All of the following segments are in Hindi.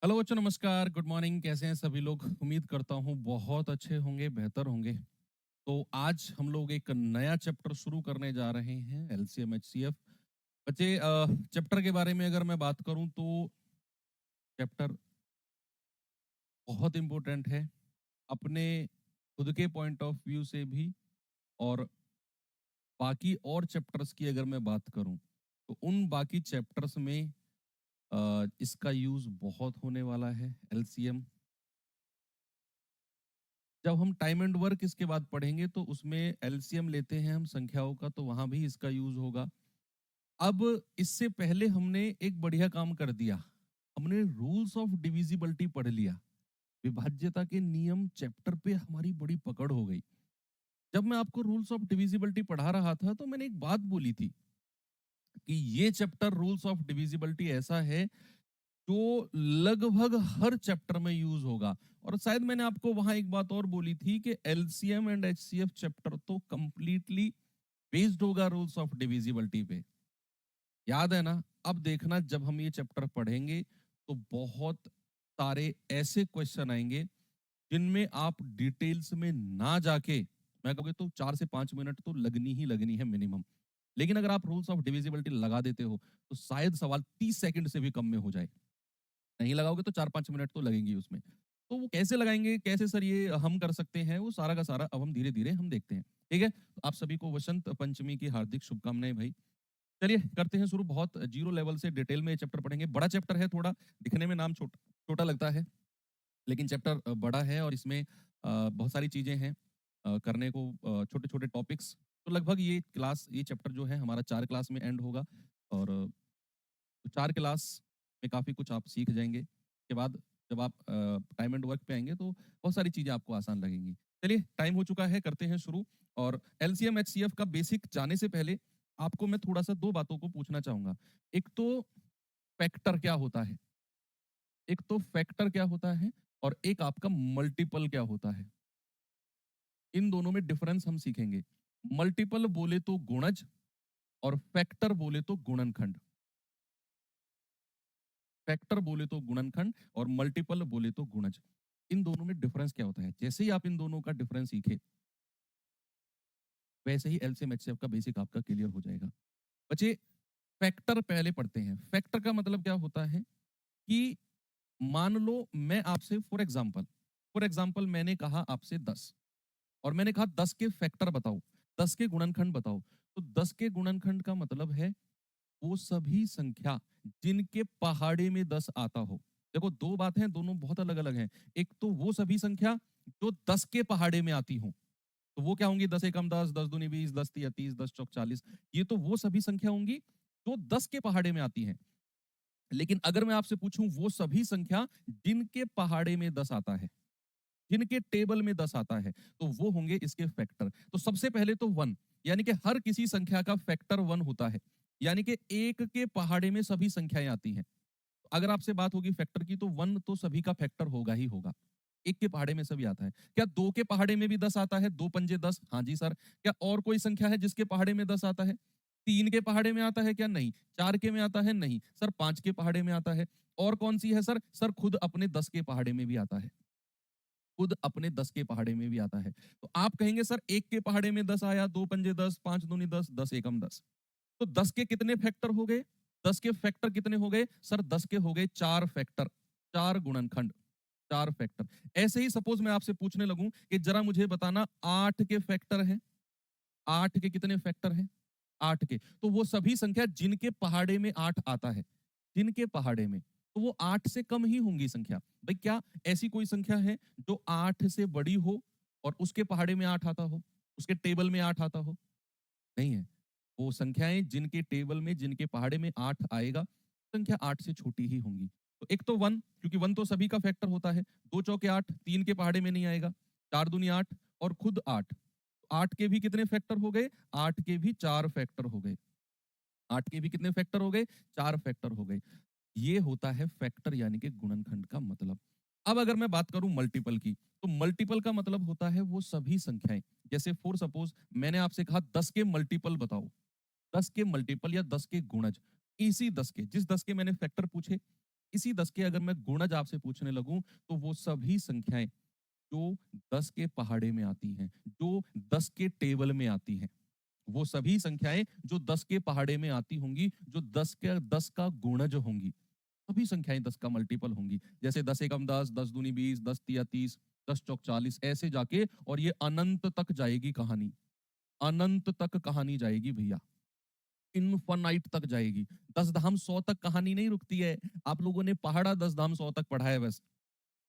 हेलो बच्चों, नमस्कार, गुड मॉर्निंग। कैसे हैं सभी लोग? उम्मीद करता हूँ बहुत अच्छे होंगे, बेहतर होंगे। तो आज हम लोग एक नया चैप्टर शुरू करने जा रहे हैं, एलसीएम एचसीएफ। बच्चे, चैप्टर के बारे में अगर मैं बात करूं तो चैप्टर बहुत इंपॉर्टेंट है अपने खुद के पॉइंट ऑफ व्यू से भी। और बाकी और चैप्टर्स की अगर मैं बात करूं तो उन बाकी चैप्टर्स में इसका यूज बहुत होने वाला है। एलसीएम, जब हम टाइम एंड वर्क इसके बाद पढ़ेंगे तो उसमें एलसीएम लेते हैं हम संख्याओं का, तो वहां भी इसका यूज होगा। अब इससे पहले हमने एक बढ़िया काम कर दिया, हमने रूल्स ऑफ डिविजिबिलिटी पढ़ लिया। विभाज्यता के नियम चैप्टर पे हमारी बड़ी पकड़ हो गई। जब मैं आपको रूल्स ऑफ डिविजिबिलिटी पढ़ा रहा था तो मैंने एक बात बोली थी कि ये चैप्टर रूल्स ऑफ डिविजिबिलिटी ऐसा है जो लगभग हर चैप्टर में यूज होगा। और शायद मैंने आपको वहां एक बात और बोली थी कि एलसीएम एंड एचसीएफ चैप्टर तो कंप्लीटली बेस्ड होगा रूल्स ऑफ डिविजिबिलिटी पे। याद है ना? अब देखना, जब हम ये चैप्टर पढ़ेंगे तो बहुत सारे ऐसे क्वेश्चन आएंगे जिनमें आप डिटेल्स में ना जाके, मैं कहूँगा तो 4 से 5 मिनट तो लगनी ही लगनी है मिनिमम। लेकिन अगर आप रूल्स ऑफ डिविजिबिलिटी लगा देते हो तो शायद सवाल 30 सेकंड से भी कम में हो जाए। नहीं लगाओगे तो 4-5 मिनट तो लगेंगी उसमें। तो वो कैसे लगाएंगे, कैसे सर ये हम कर सकते हैं, वो सारा का सारा अब हम धीरे धीरे हम देखते हैं। ठीक है, तो आप सभी को वसंत पंचमी की हार्दिक शुभकामनाएं भाई। चलिए करते हैं शुरू। बहुत जीरो लेवल से डिटेल में ये चैप्टर पढ़ेंगे। बड़ा चैप्टर है, थोड़ा दिखने में नाम छोटा छोटा लगता है, लेकिन चैप्टर बड़ा है और इसमें बहुत सारी चीजें हैं करने को, छोटे छोटे टॉपिक्स। तो लगभग ये चैप्टर जो है हमारा 4 क्लास में एंड होगा। और तो 4 क्लास में काफ़ी कुछ आप सीख जाएँगे। उसके बाद जब आप टाइम एंड वर्क पे आएँगे तो बहुत सारी चीज़ें आपको आसान लगेंगी। चलिए टाइम हो चुका है, करते हैं शुरू। और एलसीएम एचसीएफ का बेसिक जाने से पहले आपको मैं थोड़ा-सा 2 बातों को पूछना चाहूँगा। एक तो फैक्टर क्या होता है? एक तो फैक्टर क्या होता है और एक आपका मल्टीपल क्या होता है? इन दोनों में डिफरेंस हम सीखेंगे। मल्टीपल बोले तो गुणज और फैक्टर बोले तो गुणनखंड। फैक्टर बोले तो गुणनखंड और मल्टीपल बोले तो गुणज। इन दोनों में डिफरेंस क्या होता है? जैसे ही आप इन दोनों का डिफरेंस सीखे, वैसे ही एलसीएम एचसीएफ का बेसिक आपका क्लियर हो जाएगा। बच्चे, फैक्टर पहले पढ़ते हैं। फैक्टर का मतलब क्या होता है कि मान लो मैं आपसे फॉर एग्जाम्पल मैंने कहा आपसे 10, और मैंने कहा 10 के फैक्टर बताओ, 10 के गुणनखंड बताओ। तो 10 के गुणनखंड का मतलब है वो सभी संख्या जिनके पहाड़े में 10 आता हो। देखो, दो बातें हैं, दोनों बहुत अलग अलग हैं। एक तो वो सभी संख्या जो 10 के पहाड़े में आती हो, तो वो क्या होंगी? 10 एकम 10, 10 दूनी 20, 10 तिया 30, 10 चौक 40। ये तो वो सभी संख्या होंगी जो 10 के पहाड़े में आती हैं। लेकिन अगर मैं आपसे पूछूं वो सभी संख्या जिनके पहाड़े में 10 आता है, जिनके टेबल में 10 आता है, तो वो होंगे इसके फैक्टर। तो सबसे पहले तो 1, यानी कि हर किसी संख्या का फैक्टर 1 होता है। यानी कि एक के पहाड़े में सभी संख्याएं आती हैं। अगर आपसे बात होगी फैक्टर की तो 1 तो सभी का फैक्टर होगा ही होगा। एक के पहाड़े में सभी आता है। क्या 2 के पहाड़े में भी 10 आता है? 2 पंजे 10? हाँ जी सर। क्या और कोई संख्या है जिसके पहाड़े में 10 आता है? 3 के पहाड़े में आता है क्या? नहीं। 4 के में आता है? नहीं सर। 5 के पहाड़े में आता है। और कौन सी है सर? सर खुद अपने 10 के पहाड़े में भी आता है। खुद अपने 10 के पहाड़े में भी आता है। तो आप कहेंगे सर एक के पहाड़े में 10 आया, 2 पंजे 10, 5 दूनी 10, 10 एकम 10। तो 10 के कितने फैक्टर हो गए? 10 के फैक्टर कितने हो गए? सर 10 के हो गए 4 फैक्टर, 4 गुणनखंड, 4 फैक्टर। ऐसे ही सपोज मैं आपसे पूछने लगूं कि जरा मुझे बताना 8 के फैक्टर हैं। 8 के कितने फैक्टर हैं? 8 के। तो वो सभी संख्या जिनके पहाड़े में 8 आता है, जिनके पहाड़े में, तो वो 8 से कम ही होंगी संख्या। भाई क्या ऐसी कोई संख्या है जो 8 से बड़ी हो और उसके पहाड़े में 8 आता हो, उसके टेबल में 8 आता हो? नहीं है। वो संख्याएं जिनके टेबल में, जिनके पहाड़े में 8 आएगा, संख्या 8 से छोटी ही होंगी। तो एक तो 1, क्योंकि 1 तो सभी का फैक्टर होता है। 2 चौके 8, 3 के पहाड़े में नहीं आएगा। 4 दूनी 8 और खुद 8। 8 के भी कितने फैक्टर हो गए? 8 के भी 4 फैक्टर हो गए। 8 के भी कितने फैक्टर हो गए? 4 फैक्टर हो गए। ये होता है फैक्टर यानी कि गुणनखंड का मतलब। अब अगर मैं बात करूं मल्टीपल की, तो मल्टीपल का मतलब होता है वो सभी संख्याएं। जैसे फॉर सपोज मैंने आपसे कहा 10 के मल्टीपल बताओ, 10 के मल्टीपल या 10 के गुणज। इसी 10 के, जिस 10 के मैंने फैक्टर पूछे, इसी 10 के अगर मैं गुणज आपसे पूछने लगूं तो वो सभी संख्याएं जो 10 के पहाड़े में आती हैं, जो 10 के टेबल में आती हैं, वो सभी संख्याएं जो 10 के पहाड़े में आती होंगी, जो 10 का गुणज होंगी, सभी संख्याएं 10 का मल्टीपल होंगी। जैसे 10 एकम 10, 10 दूनी 20, 10 तिया 30, 10 चौक 40, ऐसे जाके और ये अनंत तक जाएगी कहानी। अनंत तक कहानी जाएगी भैया, इनफाइनाइट तक जाएगी। 10 धाम 100 तक कहानी नहीं रुकती है। आप लोगों ने पहाड़ा 10 धाम 100 तक पढ़ा है बस।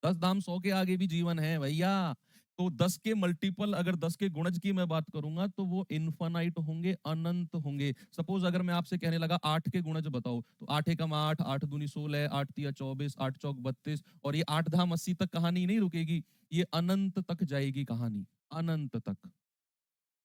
10 धाम 100 के आगे भी जीवन है भैया। तो 10 के मल्टीपल, अगर 10 के गुणज की मैं बात करूंगा तो वो इनफाइनाइट होंगे, अनंत होंगे। सपोज अगर मैं आपसे कहने लगा 8 के गुणज बताओ, तो 8 एकम 8, 8 दूनी 16, 8 तिया 24, 8 चौक 32, और ये 8 धाम 80 तक कहानी नहीं रुकेगी। ये अनंत तक जाएगी कहानी, अनंत तक।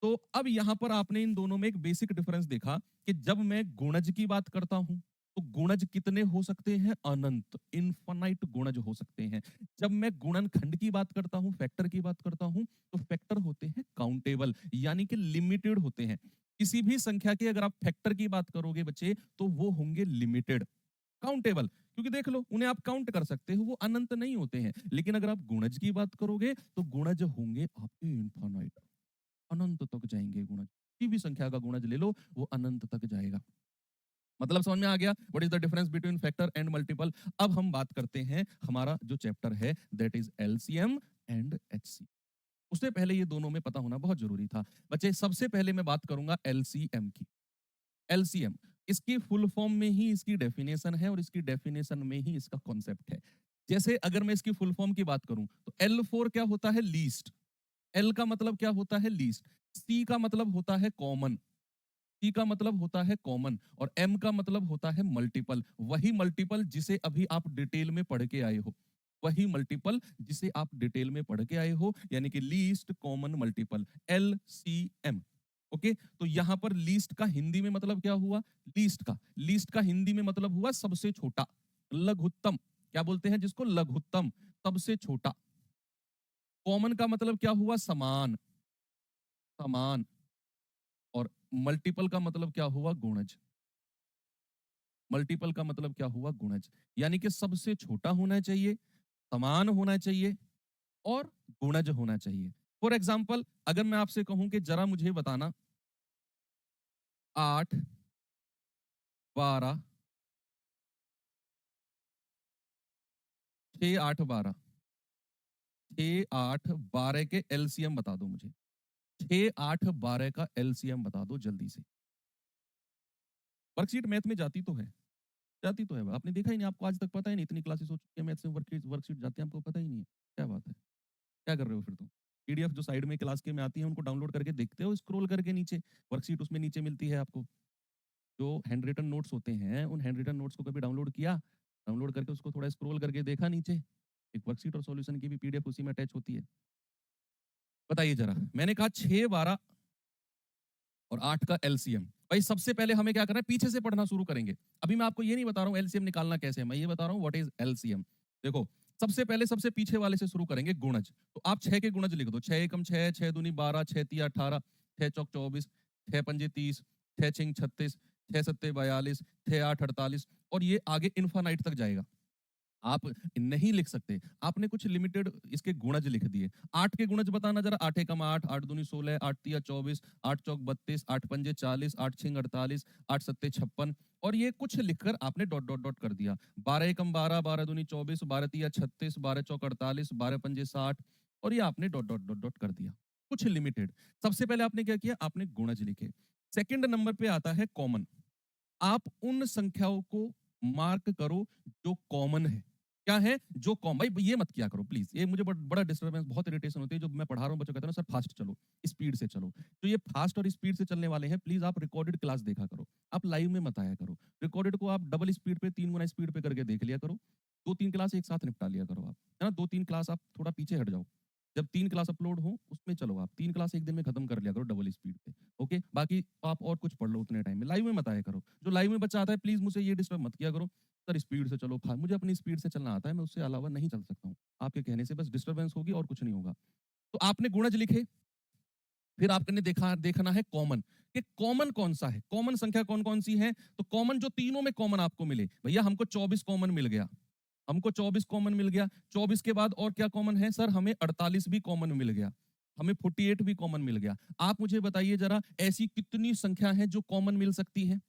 तो अब यहां पर आपने इन दोनों में एक बेसिक डिफरेंस देखा कि जब मैं गुणज की बात करता हूं तो गुणज कितने हो सकते हैं? अनंत, इनफाइनाइट गुणज हो सकते हैं। जब मैं गुणनखंड की बात करता हूं, फैक्टर की बात करता हूं, तो फैक्टर होते हैं काउंटेबल, यानी कि लिमिटेड होते हैं। किसी भी संख्या के अगर आप फैक्टर की बात करोगे बच्चे, तो वो होंगे लिमिटेड, काउंटेबल, क्योंकि देख लो उन्हें आप काउंट कर सकते हो, वो अनंत नहीं होते हैं। लेकिन अगर आप गुणज की बात करोगे तो गुणज होंगे आपके इनफाइनाइट, अनंत तक जाएंगे गुणज। किसी भी संख्या का गुणज ले लो, वो अनंत तक जाएगा। मतलब समझ में आ गया what is the difference between factor and multiple. अब हम बात करते हैं हमारा जो चैप्टर है, that is LCM and HC. उससे पहले ये दोनों में पता होना बहुत जरूरी था बच्चे। सबसे पहले मैं बात करूंगा एलसीएम की। एलसीएम, इसकी फुल फॉर्म में ही इसकी डेफिनेशन है और इसकी डेफिनेशन में ही इसका कॉन्सेप्ट है। जैसे अगर मैं इसकी फुल फॉर्म की बात करूं तो L4 क्या होता है? लीस्ट। एल का मतलब क्या होता है? लीस्ट। सी का मतलब होता है कॉमन। सी का मतलब होता है कॉमन, और एम का मतलब होता है मल्टीपल। वही मल्टीपल जिसे अभी आप डिटेल में पढ़ के आए हो, वही मल्टीपल जिसे आप डिटेल में पढ़ के आए हो, यानी कि least common multiple, LCM। Okay, तो यहां पर लीस्ट का हिंदी में मतलब क्या हुआ? लीस्ट का हिंदी में मतलब हुआ सबसे छोटा, लघुत्तम। क्या बोलते हैं जिसको? लघुत्तम, सबसे छोटा। कॉमन का मतलब क्या हुआ? समान, समान। और मल्टीपल का मतलब क्या हुआ? गुणज। मल्टीपल का मतलब क्या हुआ? गुणज। यानी कि सबसे छोटा होना चाहिए, समान होना चाहिए, और गुणज होना चाहिए। फॉर एग्जाम्पल अगर मैं आपसे कहूं कि जरा मुझे बताना 8, 12, 6, 8, 12, 6, 8, 12 के एलसीएम बता दो मुझे। 6, 8, 12 का एलसीएम बता दो जल्दी से। वर्कशीट मैथ में जाती तो है, जाती तो है। आपने देखा ही नहीं, आपको आज तक पता ही नहीं, इतनी क्लासेस हो चुकी है मैथ से वर्कशीट जाती है, आपको पता ही नहीं है। क्या बात है, क्या कर रहे हो फिर तुम? पीडीएफ जो साइड में क्लास के में आती है उनको डाउनलोड करके देखते हो, स्क्रॉल करके नीचे वर्कशीट उसमें नीचे मिलती है आपको। जो हैंड रिटन नोट्स होते हैं, उन हैंड रिटन नोट्स को कभी डाउनलोड किया? डाउनलोड करके उसको थोड़ा स्क्रॉल करके देखा नीचे, एक वर्कशीट और सॉल्यूशन की भी पीडीएफ उसी में अटैच होती है। बताइए जरा, मैंने कहा 6, 12 और 8 का एलसीएम। भाई सबसे पहले हमें क्या करना है? पीछे से पढ़ना शुरू करेंगे। अभी मैं आपको ये नहीं बता रहा हूँ एलसीएम निकालना कैसे है, मैं ये बता रहा हूँ व्हाट इज एलसीएम। देखो, सबसे पहले सबसे पीछे वाले से शुरू करेंगे, गुणज। तो आप 6 के गुणज लिख दो। 6 एकम 6, 6 दूनी 12, 6 तिया 18, 6 चौक 24, 6 पंजे 30, 6 छिंग 36, 6 सत्ते 42, 6 8 48, और ये आगे इनफाइनाइट तक जाएगा। आप नहीं लिख सकते, आपने कुछ लिमिटेड इसके गुणज लिख दिए। 8 के गुणज बताना जरा। 8 एकम 8, 8 दूनी 16, 8 तिया 24, 8 चौक 32, 8 पंजे 40, 8 छिंग 48, 8 सत्ते 56, और ये कुछ लिखकर आपने डॉट डॉट डॉट कर दिया। 12 एकम 12, 12 दूनी 24, 12 तिया 36, 12 चौक 48, 12 पंजे 60, और ये आपने डॉट डॉट डॉट डॉट कर दिया, कुछ लिमिटेड। सबसे पहले आपने क्या किया? आपने गुणज लिखे। सेकंड नंबर पे आता है कॉमन। आप उन संख्याओं को मार्क करो जो कॉमन है। क्या है? जो कॉमन। भाई ये मत किया करो प्लीज, ये मुझे बड़ा डिस्टर्बेंस, बहुत इरिटेशन होती है जब मैं पढ़ा रहा हूँ, बच्चों कहते हैं ना सर फास्ट चलो, स्पीड से चलो। तो ये फास्ट और स्पीड से चलने वाले हैं, प्लीज आप रिकॉर्डेड क्लास देखा करो, आप लाइव में मत आया करो। रिकॉर्डेड को आप डबल स्पीड पे, 3 गुना स्पीड पे करके देख लिया करो। 2-3 क्लास एक साथ निपटा लिया करो आप, है ना। 2-3 क्लास आप थोड़ा पीछे हट जाओ, जब 3 क्लास अपलोड हो उसमें चलो, आप 3 क्लास एक दिन में खत्म कर लिया करो डबल स्पीड पे। ओके, बाकी आप और कुछ पढ़ लो उतने टाइम में, लाइव में मत आया करो। जो लाइव में बच्चा आता है प्लीज मुझे ये डिस्टर्ब मत किया करो, सर स्पीड से चलो। मुझे अपनी स्पीड से चलना आता है, मैं उससे अलावा नहीं चल सकता हूँ। आपके कहने से बस डिस्टर्बेंस होगी और कुछ नहीं होगा। तो आपने गुणज लिखे, फिर आपने देखना है कॉमन, कि कॉमन कौन सा है, कॉमन संख्या कौन कौन सी है। तो कॉमन जो तीनों में कॉमन आपको मिले, भैया हमको 24 कॉमन मिल गया। हमको 24 कॉमन मिल गया। 24 के बाद और क्या कॉमन है सर? हमें 48 भी कॉमन मिल गया। हमें 48 भी कॉमन मिल गया। आप मुझे बताइए जरा, ऐसी कितनी संख्या है जो कॉमन मिल सकती है?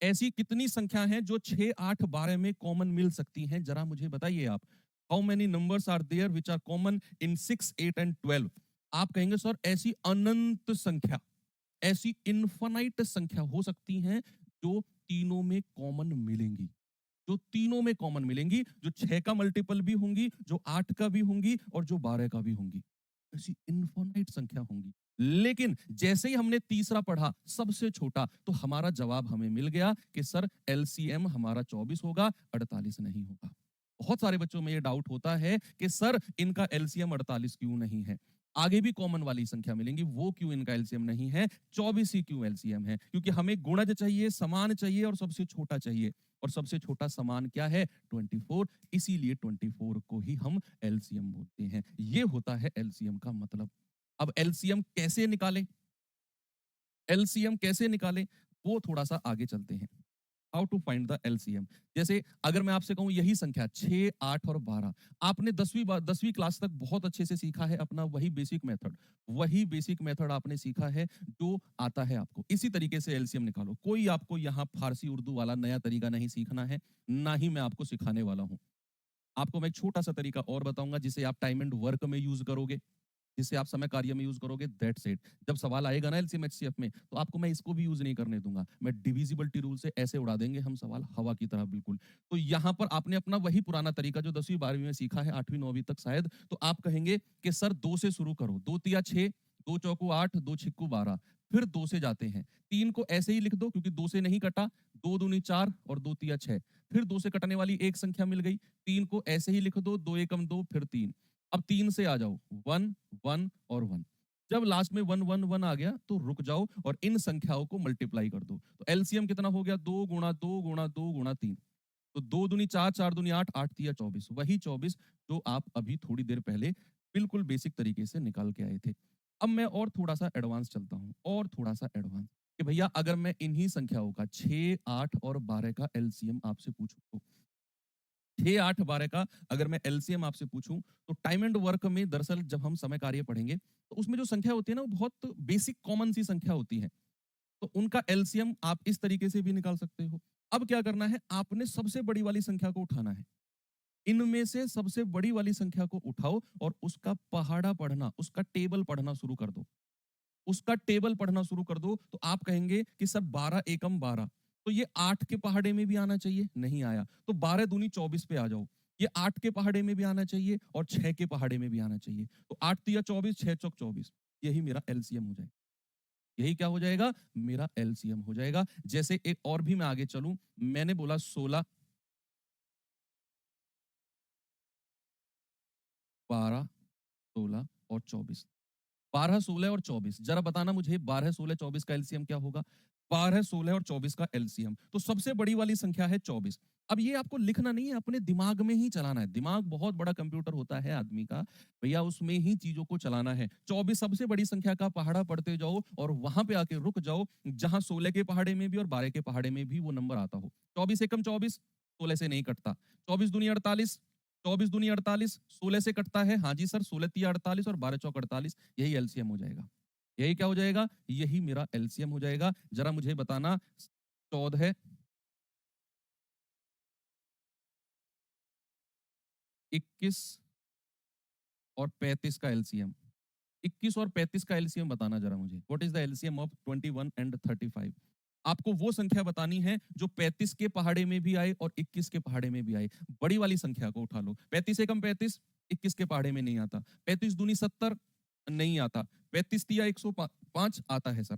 ऐसी कितनी संख्या हैं जो 6, 8, 12 में कॉमन मिल सकती हैं? जरा मुझे बताइए आप। How many numbers are there which are common in 6, 8 and 12? आप कहेंगे सर ऐसी अनंत संख्या, ऐसी इनफाइनाइट संख्या हो सकती हैं जो तीनों में कॉमन मिलेंगी। जो तीनों में कॉमन मिलेंगी, जो 6 का मल्टीपल भी होंगी, जो 8 का भी होंगी और जो 12 का भी होंगी। ऐसी इनफाइनाइट संख्या होंगी। लेकिन जैसे ही हमने तीसरा पढ़ा, सबसे छोटा, तो हमारा जवाब हमें मिल गया कि सर एलसीएम हमारा 24 होगा, 48 नहीं होगा। बहुत सारे बच्चों में ये डाउट होता है कि सर इनका एलसीएम 48 क्यों नहीं है? आगे भी कॉमन वाली संख्या मिलेंगी, वो क्यों इनका एलसीएम नहीं है? 24 ही क्यों एलसीएम है? क्योंकि हमें गुणज चाहिए, समान चाहिए और सबसे छोटा चाहिए। और सबसे छोटा समान क्या है? 24। इसीलिए 24 को ही हम एलसीएम बोलते हैं। ये होता है एलसीएम का मतलब। अब एलसीएम कैसे निकालें? एलसीएम कैसे निकालें? वो थोड़ा-सा आगे चलते हैं। How to find the LCM. जैसे अगर मैं आपसे कहूं यही संख्या 6, 8 और 12, आपने 10वीं क्लास तक बहुत अच्छे से सीखा है अपना वही बेसिक मेथड। वही बेसिक मेथड आपने सीखा है जो आता है आपको। इसी तरीके से एलसीएम निकालो। कोई आपको यहाँ फारसी उर्दू वाला नया तरीका नहीं सीखना है, ना ही मैं आपको सिखाने वाला हूँ। आपको मैं एक छोटा-सा तरीका और बताऊँगा जिसे आप टाइम एंड वर्क में यूज़ करोगे, जिसे आप समय कार्य में यूज़ करोगे, दैट्स इट। जब सवाल आएगा ना एलसीएम एचसीएफ में, तो आपको मैं इसको भी यूज़ नहीं करने दूँगा। मैं डिविजिबिलिटी रूल से ऐसे उड़ा देंगे हम सवाल हवा की तरह बिल्कुल। तो यहाँ पर आपने अपना वही पुराना तरीका जो 10वीं 12वीं में सीखा है, 8वीं 9वीं तक शायद, तो आप कहेंगे कि सर 2 से शुरू करो। 2 तिया 6, 2 चौको 8, 2 छिक्कू 12, फिर 2 से जाते हैं। 3 को ऐसे ही लिख दो क्योंकि 2 से नहीं कटा, 2 दूनी 4 और 2 तिया 6। फिर 2 से कटने वाली एक संख्या मिल गई। 3 को ऐसे ही लिख दो, 2 एकम 2 फिर 3। अब 3 से आ जाओ, 1, 1 और 1। जब लास्ट में 1, 1, 1 आ गया तो रुक जाओ और इन संख्याओं को मल्टीप्लाई कर दो। तो एलसीएम कितना हो गया? 2 गुणा 2 गुणा 2 गुणा 3। तो 2 दूनी 4, 4 दूनी 8, 8 तिया 24। वही 24 जो आप अभी थोड़ी देर पहले बिल्कुल बेसिक तरीके से निकाल के आए थे। अब मैं और थोड़ा-सा एडवांस चलता हूँ, और थोड़ा-सा एडवांस कि भैया अगर मैं इन्हीं संख्याओं का 6, 8 और 12 का एलसीएम आपसे पूछूँ तो 6, 8, 12 का अगर मैं एलसीएम आपसे पूछूं तो टाइम एंड वर्क में दरअसल जब हम समय कार्य पढ़ेंगे तो उसमें जो संख्या होती है ना वो बहुत बेसिक कॉमन सी संख्या होती है। तो उनका एलसीएम आप इस तरीके से भी निकाल सकते हो। अब क्या करना है? आपने सबसे बड़ी वाली संख्या को उठाना है। इनमें से सबसे बड़ी वाली संख्या को उठाओ और उसका पहाड़ा पढ़ना, उसका टेबल पढ़ना शुरू कर दो। उसका टेबल पढ़ना शुरू कर दो तो आप कहेंगे कि सर 12 एकम 12, तो ये 8 के पहाड़े में भी आना चाहिए, नहीं आया। तो 12 दूनी 24 पे आ जाओ। ये 8 के पहाड़े में भी आना चाहिए और 6 के पहाड़े में भी आना चाहिए। तो 8 तिया 24, 6 चौक 24। यही मेरा एलसीएम हो जाएगा। यही क्या हो जाएगा? मेरा एलसीएम हो जाएगा। जैसे एक और भी मैं आगे चलूं, मैंने बोला 16, 12, 16 और 24। 12, 16 और 24, जरा बताना मुझे 12, 16, 24 का एलसीएम क्या होगा? 12, 16 और 24 का एलसीएम। तो सबसे बड़ी वाली संख्या है 24। अब ये आपको लिखना नहीं है, अपने दिमाग में ही चलाना है। दिमाग बहुत बड़ा कंप्यूटर होता है आदमी का, भैया उसमें ही चीजों को चलाना है। 24 सबसे बड़ी संख्या का पहाड़ा पढ़ते जाओ और वहां पे आके रुक जाओ जहां 16 के पहाड़े में भी और 12 के पहाड़े में भी वो नंबर आता हो। 24 एकम 24, 16 से नहीं कटता। 24 दूनी 48, 24 दूनी 48, 16 से कटता है। हाँ जी सर, 16 तिया 48 और 12 चौक 48। यही एलसीएम हो जाएगा। यही क्या हो जाएगा? यही मेरा एलसीएम हो जाएगा। जरा मुझे बताना 14, 21 और 35 का एलसीएम। 21 और 35 का एलसीएम बताना जरा मुझे। What is the LCM of 21 and 35? आपको वो संख्या बतानी है जो 35 के पहाड़े में भी आए और 21 के पहाड़े में भी आए। बड़ी वाली संख्या को उठा लो। 35 एकम 35, 21 के पहाड़े में नहीं आता। 35 दूनी 70, नहीं आता। 35 तिया 105 आता है सर।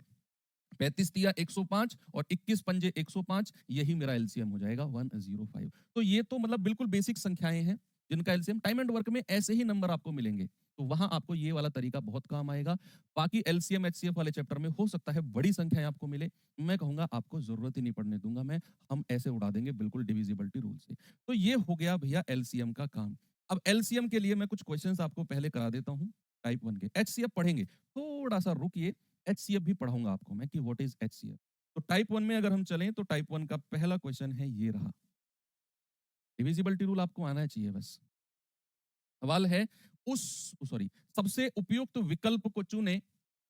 35 तिया 105 और 21 पंजे 105, यही मेरा एलसीएम हो जाएगा 105। तो ये तो मतलब बिल्कुल बेसिक संख्याएं हैं जिनका एलसीएम टाइम एंड वर्क में ऐसे ही नंबर आपको मिलेंगे। तो वहां आपको ये वाला तरीका बहुत काम आएगा। बाकी एलसीएम एचसीएफ वाले चैप्टर में हो सकता है बड़ी संख्याएं आपको मिले, मैं कहूंगा आपको जरूरत ही नहीं पड़ने दूंगा मैं। हम ऐसे उड़ा देंगे बिल्कुल डिविजिबिलिटी रूल से। तो ये हो गया भैया एलसीएम का काम। अब एलसीएम के लिए मैं कुछ क्वेश्चंस आपको पहले करा देता हूं टाइप 1 के। एचसीएफ पढ़ेंगे, थोड़ा सा रुकिए। एचसीएफ भी पढ़ाऊंगा आपको मैं कि व्हाट इज एचसीएफ। तो टाइप 1 में अगर हम चलें तो टाइप 1 का पहला क्वेश्चन है ये रहा। डिविजिबिलिटी रूल आपको आना चाहिए बस। सवाल है उस सॉरी सबसे उपयुक्त विकल्प को चुने।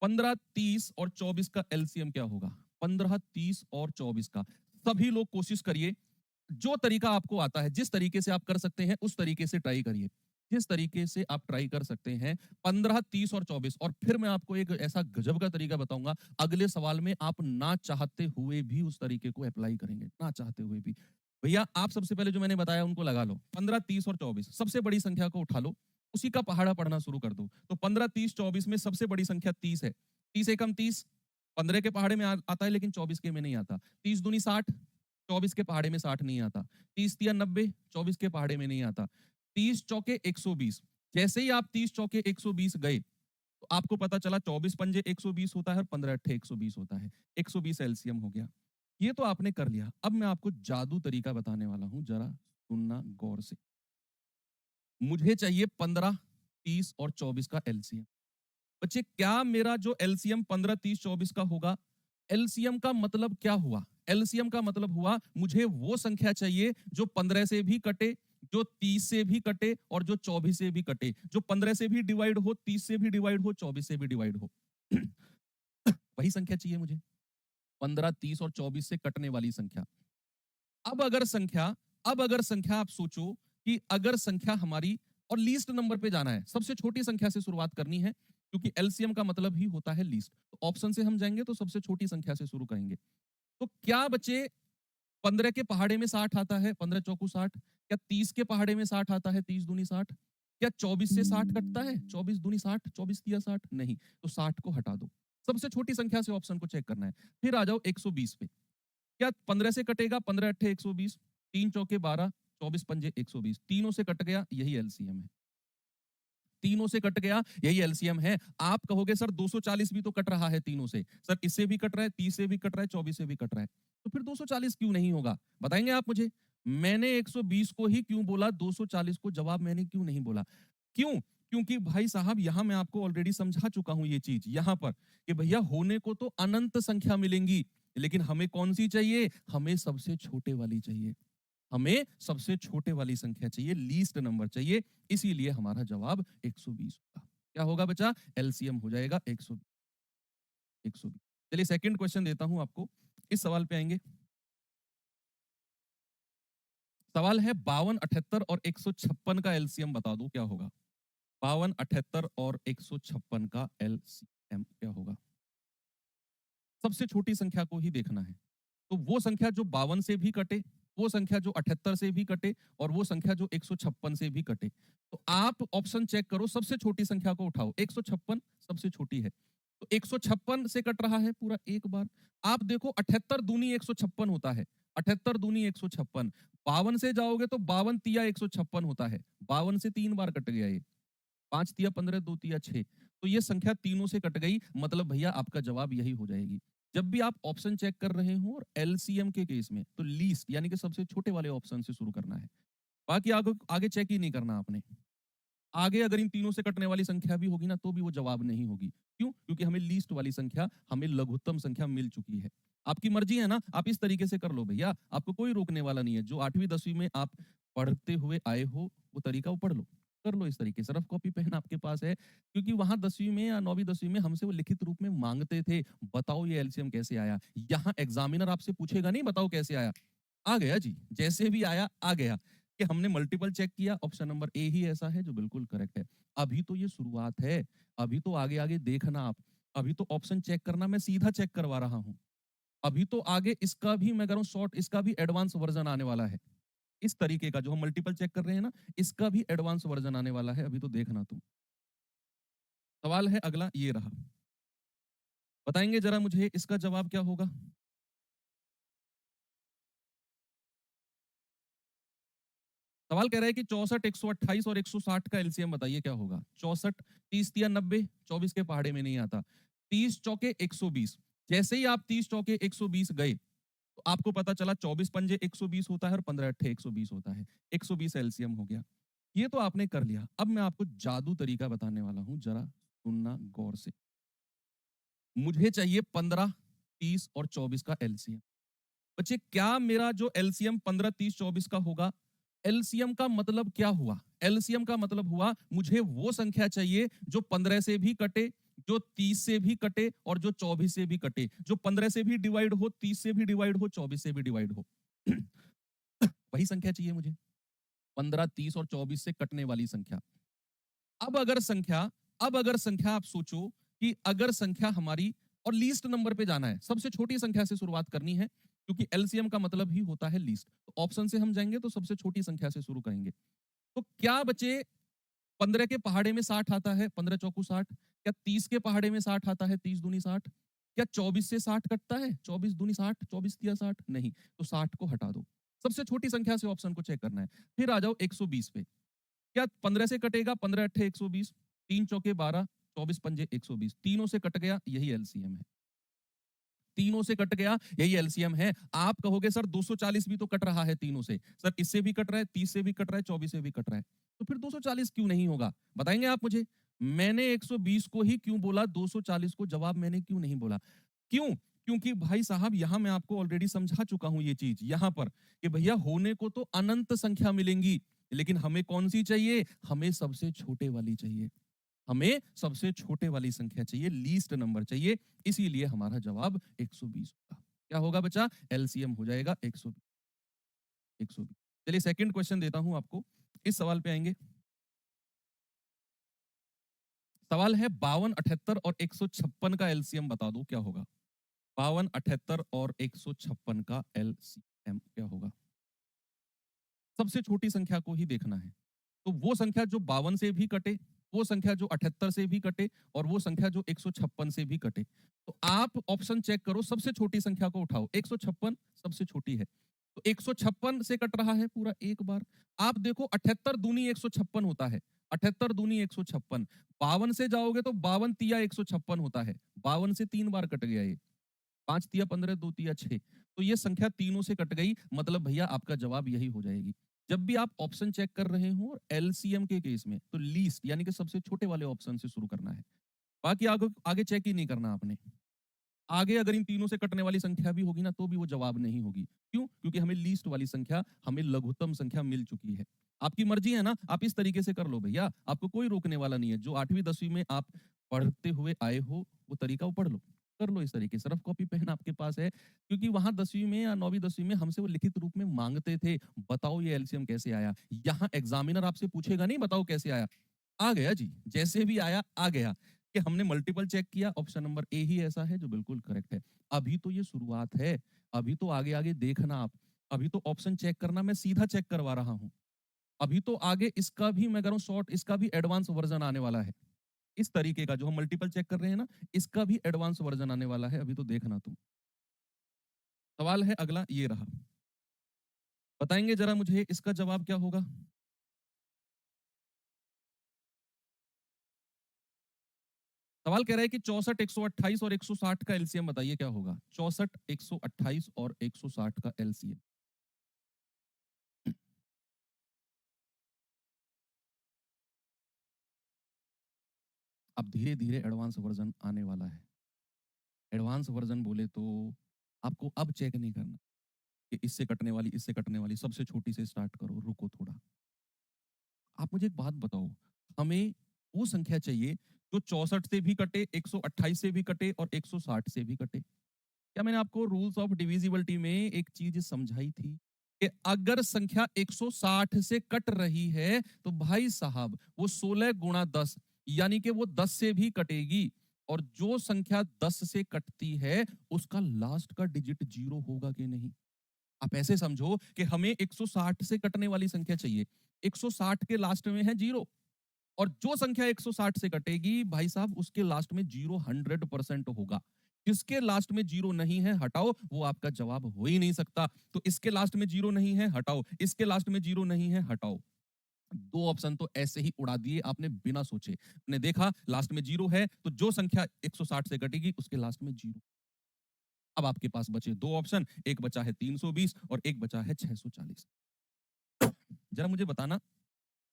15, 30 और 24 का एलसीएम क्या होगा? 15, 30 और 24 का। सभी लोग कोशिश करिए, जो तरीका आपको आता है, जिस तरीके से आप कर सकते हैं उस तरीके से ट्राई करिए। जिस तरीके से आप ट्राई कर सकते हैं 15, 30 और 24। और फिर मैं आपको एक ऐसा गजब का तरीका बताऊंगा, अगले सवाल में आप ना चाहते हुए भी उस तरीके को अप्लाई करेंगे, ना चाहते हुए भी। भैया आप सबसे पहले जो मैंने बताया उनको लगा लो, 15, 30 और 24 सबसे बड़ी संख्या को उठा लो, उसी का पहाड़ा पढ़ना शुरू कर दो। तो 15, 30, 24 में सबसे बड़ी संख्या 30 है। 30 एकम 30, 15 के पहाड़े में आता है लेकिन 24 के में नहीं आता। 30 दूनी 60, 24 के पहाड़े में 60 नहीं आता। 30 तिया 90, 24 के पहाड़े में नहीं आता। 30 चौके 120। जैसे ही आप 30 चौके 120 गए तो आपको पता चला 24 पंजे 120 होता है और 15 अट्ठे 120 होता है। 120 एलसीएम हो गया। ये तो आपने कर लिया। अब मैं आपको जादू तरीका बताने वाला हूं, जरा सुनना गौर से। मुझे चाहिए 15, 30 और 24 का एलसीएम। बच्चे क्या मेरा जो एलसीएम 15, 30, 24 का होगा? एलसीएम का मतलब क्या हुआ? एलसीएम का मतलब हुआ मुझे वो संख्या चाहिए जो 15 से भी कटे, जो 30 से भी कटे और जो 24 से भी कटे, जो 15 से भी डिवाइड हो, 30 से भी डिवाइड हो, 24 से भी डिवाइड हो। वही संख्या चाहिए मुझे, 15, 30 और 24 से कटने वाली संख्या। अब अगर संख्या अब अगर संख्या आप सोचो कि अगर संख्या हमारी, और लीस्ट नंबर पे जाना है, सबसे छोटी संख्या से शुरुआत करनी है, क्योंकि एलसीएम का मतलब ही होता है लीस्ट। तो ऑप्शन से हम जाएंगे तो सबसे छोटी संख्या से शुरू करेंगे। तो क्या बचे, 15 के पहाड़े में 60 आता है, 15 चौकू 60। क्या 30 के पहाड़े में 60 आता है, 30 दूनी 60। क्या 24 से 60 कटता है, 24 दूनी 60, 24 तिया 60 नहीं। तो 60 को हटा दो, सबसे छोटी संख्या से ऑप्शन को चेक करना है। फिर आ जाओ 120 पे। क्या 15 से कटेगा, 15 अट्ठे 120, 3 चौके 12, 24 पंजे 120, तीनों से कट गया, यही एलसीएम है। तीनों से कट गया, यही एलसीएम है। आप कहोगे सर 240 भी तो कट रहा है तीनों से। सर इससे भी कट रहा है, 30 से भी कट रहा है, 24 से भी कट रहा है, तो फिर 240 क्यों नहीं होगा? बताएंगे आप मुझे? मैंने 120 को ही क्यों बोला, 240 को जवाब मैंने क्यों नहीं बोला? क्यों? क्योंकि भाई साहब यहां मैं आपको ऑलरेडी समझा चुका हूं ये चीज यहां पर, कि भैया होने को तो अनंत संख्या मिलेंगी, लेकिन हमें कौन सी चाहिए? हमें सबसे छोटे वाली चाहिए। हमें सबसे छोटे वाली संख्या चाहिए, लीस्ट नंबर चाहिए। इसीलिए हमारा जवाब 120 होगा। क्या होगा बच्चा? एलसीएम हो जाएगा 120। 120। चलिए सेकंड क्वेश्चन देता हूं आपको। इस सवाल पे आएंगे। सवाल है 52, 78 और 156 का एलसीएम बता दो क्या होगा? 52, 78 और 156 का एलसीएम क्या होगा? सबसे छोटी संख्या को ही देखना है। तो वो संख्या जो 52 से भी कटे, वो संख्या जो 78 से भी कटे और वो संख्या जो 156 से भी कटे। तो आप ऑप्शन चेक करो, सबसे छोटी संख्या को उठाओ। 156 सबसे छोटी है, तो 156 से कट रहा है पूरा एक बार। आप देखो 78 दूनी 156 होता है, 78 दूनी 156। 52 से जाओगे तो 52 तिया 156 होता है, 52 से 3 बार कट गया ये। 5 तिया 15, 2 तिया 6। तो ये संख्या तीनों से कट गई, मतलब भैया आपका जवाब यही हो जाएगी। जब भी आप ऑप्शन चेक कर रहे हो और एलसीएम के केस में, तो लीस्ट यानी कि सबसे छोटे वाले ऑप्शन से शुरू करना है। बाकी आगे आगे चेक ही नहीं करना आपने। आगे अगर इन तीनों से कटने वाली संख्या भी होगी ना, तो भी वो जवाब नहीं होगी। क्यों? क्योंकि हमें लीस्ट वाली संख्या, हमें लघुत्तम संख्या मिल चुकी है। आपकी मर्जी है ना, आप इस तरीके से कर लो भैया, आपको कोई रोकने वाला नहीं है। जो 8वीं 10वीं में आप पढ़ते हुए आए हो, वो तरीका वो पढ़ लो, कर लो इस तरीके से। रफ कॉपी पेन आपके पास है, क्योंकि वहां 10वीं में या 9वीं 10वीं में हमसे वो लिखित रूप में मांगते थे, बताओ ये एलसीएम कैसे आया। यहाँ एग्जामिनर आपसे पूछेगा नहीं बताओ कैसे आया, आ गया जी, जैसे भी आया आ गया। कि हमने मल्टीपल चेक किया, ऑप्शन नंबर ए ही ऐसा है जो बिल्कुल करेक्ट है। अभी तो ये शुरुआत है, अभी तो आगे आगे देखना आप। अभी तो ऑप्शन चेक करना मैं सीधा चेक करवा रहा हूं। अभी तो आगे इसका भी मैं करूं शॉर्ट, इसका भी एडवांस वर्जन आने वाला है। इस तरीके का जो हम मल्टीपल चेक कर रहे हैं ना, इसका भी एडवांस वर्जन आने वाला है, अभी तो देखना तुम। सवाल है अगला, ये रहा। बताएंगे जरा मुझे इसका जवाब क्या होगा? सवाल कह रहा है कि 64, 128 और 160 का एलसीएम बताइए क्या होगा? 64, 30 तिया 90, 24 के पहाड़े में नहीं आता। 30 चौके 120। जैसे ही आप 30 चौके 120 गए, तो आपको पता चला 24 पंजे 120 होता है और 15 अट्ठे 120 होता है। 120 एलसीएम हो गया। ये तो आपने कर लिया। अब मैं आपको जादू तरीका बताने वाला हूं, जरा सुनना गौर से। मुझे चाहिए 15, 30 और 24 का एलसीएम। बच्चे क्या मेरा जो एलसीएम 15, 30, 24 का होगा? एलसीएम का मतलब क्या हुआ? एलसीएम का मतलब हुआ मुझे वो संख्या चाहिए जो 15 से भी कटे, जो 30 से भी कटे और जो 24 से भी कटे, जो 15 से भी डिवाइड हो, 30 से भी डिवाइड हो, 24 से भी डिवाइड हो। वही संख्या चाहिए मुझे, 15, 30 और 24 से कटने वाली संख्या। अब अगर संख्या अब अगर संख्या आप सोचो कि अगर संख्या हमारी, और लीस्ट नंबर पे जाना है, सबसे छोटी संख्या से शुरुआत करनी है, क्योंकि एलसीएम का मतलब ही होता है लीस्ट। तो ऑप्शन से हम जाएंगे तो सबसे छोटी संख्या से शुरू करेंगे। तो क्या बचे? 15 के पहाड़े में 60 आता है, 15 चौकू 60। क्या 30 के पहाड़े में 60 आता है, 30 दूनी 60? क्या 24 से 60 कटता है, 24 दूनी 60, 24 तिया 60? नहीं, तो 60 को हटा दो। सबसे छोटी संख्या से ऑप्शन को चेक करना है। फिर आ जाओ 120 पे। क्या 15 से कटेगा? 15 अट्ठे 120, 3 चौके 12, 24 पंजे 120, तीनों से कट गया, यही एलसीएम है। तीनों से कट गया, यही एलसीएम है। आप कहोगे सर 240 भी तो कट रहा है तीनों से, सर इससे भी कट रहा है, 30 से भी कट रहा है, 24 से भी कट रहा है, तो फिर 240 क्यों नहीं होगा? बताएंगे आप मुझे? मैंने 120 को ही क्यों बोला, 240 को जवाब मैंने क्यों नहीं बोला? क्यों? क्योंकि भाई साहब यहां मैं आपको ऑलरेडी समझा चुका हूं ये चीज यहां पर, कि भैया होने को तो अनंत संख्या मिलेंगी, लेकिन हमें कौन सी चाहिए? हमें सबसे छोटे वाली चाहिए। हमें सबसे छोटे वाली संख्या चाहिए, लीस्ट नंबर चाहिए। इसीलिए हमारा जवाब 120 होगा। क्या होगा बच्चा? एलसीएम हो जाएगा 120। 120। चलिए सेकंड क्वेश्चन देता हूं आपको। इस सवाल पे आएंगे। सवाल है 52, 78 और 156 का एलसीएम बता दो क्या होगा? 52, 78 और 156 का एलसीएम क्या होगा? सबसे छोटी संख्या को ही देखना है। तो वो संख्या जो 52 से भी कटे, वो संख्या जो 78 से भी कटे और वो संख्या जो 156 से भी कटे। तो आप ऑप्शन चेक करो, सबसे छोटी संख्या को उठाओ। 156 सबसे छोटी है, तो 156 से कट रहा है पूरा एक बार। आप देखो 78 दूनी 156 होता है, 78 दूनी 156। 52 से जाओगे तो 52 तिया 156 होता है, 52 से 3 बार कट गया ये। 5 तिया 15, 2 तिया 6। तो ये संख्या तीनों से कट गई, मतलब भैया आपका जवाब यही हो जाएगी। जब भी आप ऑप्शन चेक कर रहे हो एलसीएम के केस में, तो लीस्ट यानी कि सबसे छोटे वाले ऑप्शन से शुरू करना है। बाकी आगे आगे चेक ही नहीं करना आपने। आगे अगर इन तीनों से कटने वाली संख्या भी होगी ना, तो भी वो जवाब नहीं होगी। क्यों? क्योंकि हमें लीस्ट वाली संख्या, हमें लघुत्तम संख्या मिल चुकी है। आपकी मर्जी है ना, आप इस तरीके से कर लो भैया, आपको कोई रोकने वाला नहीं है। जो 8वीं 10वीं में आप पढ़ते हुए आए हो, वो तरीका वो पढ़ लो, कर लो इस तरीके से। रफ कॉपी पेन आपके पास है, क्योंकि वहां 10वीं में या 9वीं 10वीं में हमसे वो लिखित रूप में मांगते थे, बताओ ये एलसीएम कैसे आया। यहाँ एग्जामिनर आपसे पूछेगा नहीं बताओ कैसे आया, आ गया जी, जैसे भी आया आ गया। कि हमने मल्टीपल चेक किया, ऑप्शन नंबर ए ही ऐसा है जो बिल्कुल करेक्ट है। अभी तो ये शुरुआत है, अभी तो आगे आगे देखना आप। अभी तो ऑप्शन चेक करना मैं सीधा चेक करवा रहा हूं। अभी तो आगे इसका भी मैं कह रहा हूं शॉर्ट, इसका भी एडवांस वर्जन आने वाला है। इस तरीके का जो हम मल्टीपल चेक कर रहे हैं ना, इसका भी एडवांस वर्जन आने वाला है, अभी तो देखना तुम। सवाल है अगला ये रहा, बताएंगे जरा मुझे इसका जवाब क्या होगा? सवाल कह रहा है कि 64, 128 और 160 का एलसीएम बताइए क्या होगा? 64, 128 और 160 का एलसीएम। अब धीरे धीरे एडवांस वर्जन आने वाला है। एडवांस वर्जन बोले तो आपको अब चेक नहीं करना कि इससे कटने वाली, इससे कटने वाली, सबसे छोटी से स्टार्ट करो, रुको थोड़ा। आप मुझे एक बात बताओ, हमें वो संख्या चाहिए जो 64 से भी कटे, 128 से भी कटे और 160 से भी कटे। क्या मैंने आपको रूल्स ऑफ डिविजिबिलिटी में एक चीज समझाई थी कि अगर संख्या 160 से कट रही है तो भाई साहब वो 16 गुणा 10, यानी कि वो 10 से भी कटेगी। और जो संख्या 10 से कटती है उसका लास्ट का डिजिट जीरो होगा कि नहीं? आप ऐसे समझो कि हमें 160 से कटने वाली संख्या चाहिए, 160 के लास्ट में है जीरो, और जो संख्या 160 से कटेगी भाई साहब उसके लास्ट में जीरो 100% होगा। जिसके लास्ट में जीरो नहीं है हटाओ, वो आपका जवाब हो ही नहीं सकता। तो इसके लास्ट में जीरो नहीं है हटाओ, इसके लास्ट में जीरो नहीं है हटाओ। दो ऑप्शन तो ऐसे ही उड़ा दिए आपने बिना सोचे। आपने देखा लास्ट में जीरो है, तो जो संख्या 160 से कटेगी उसके लास्ट में जीरो। अब आपके पास बचे दो ऑप्शन, एक बचा है 320 और एक बचा है 640। जरा मुझे बताना,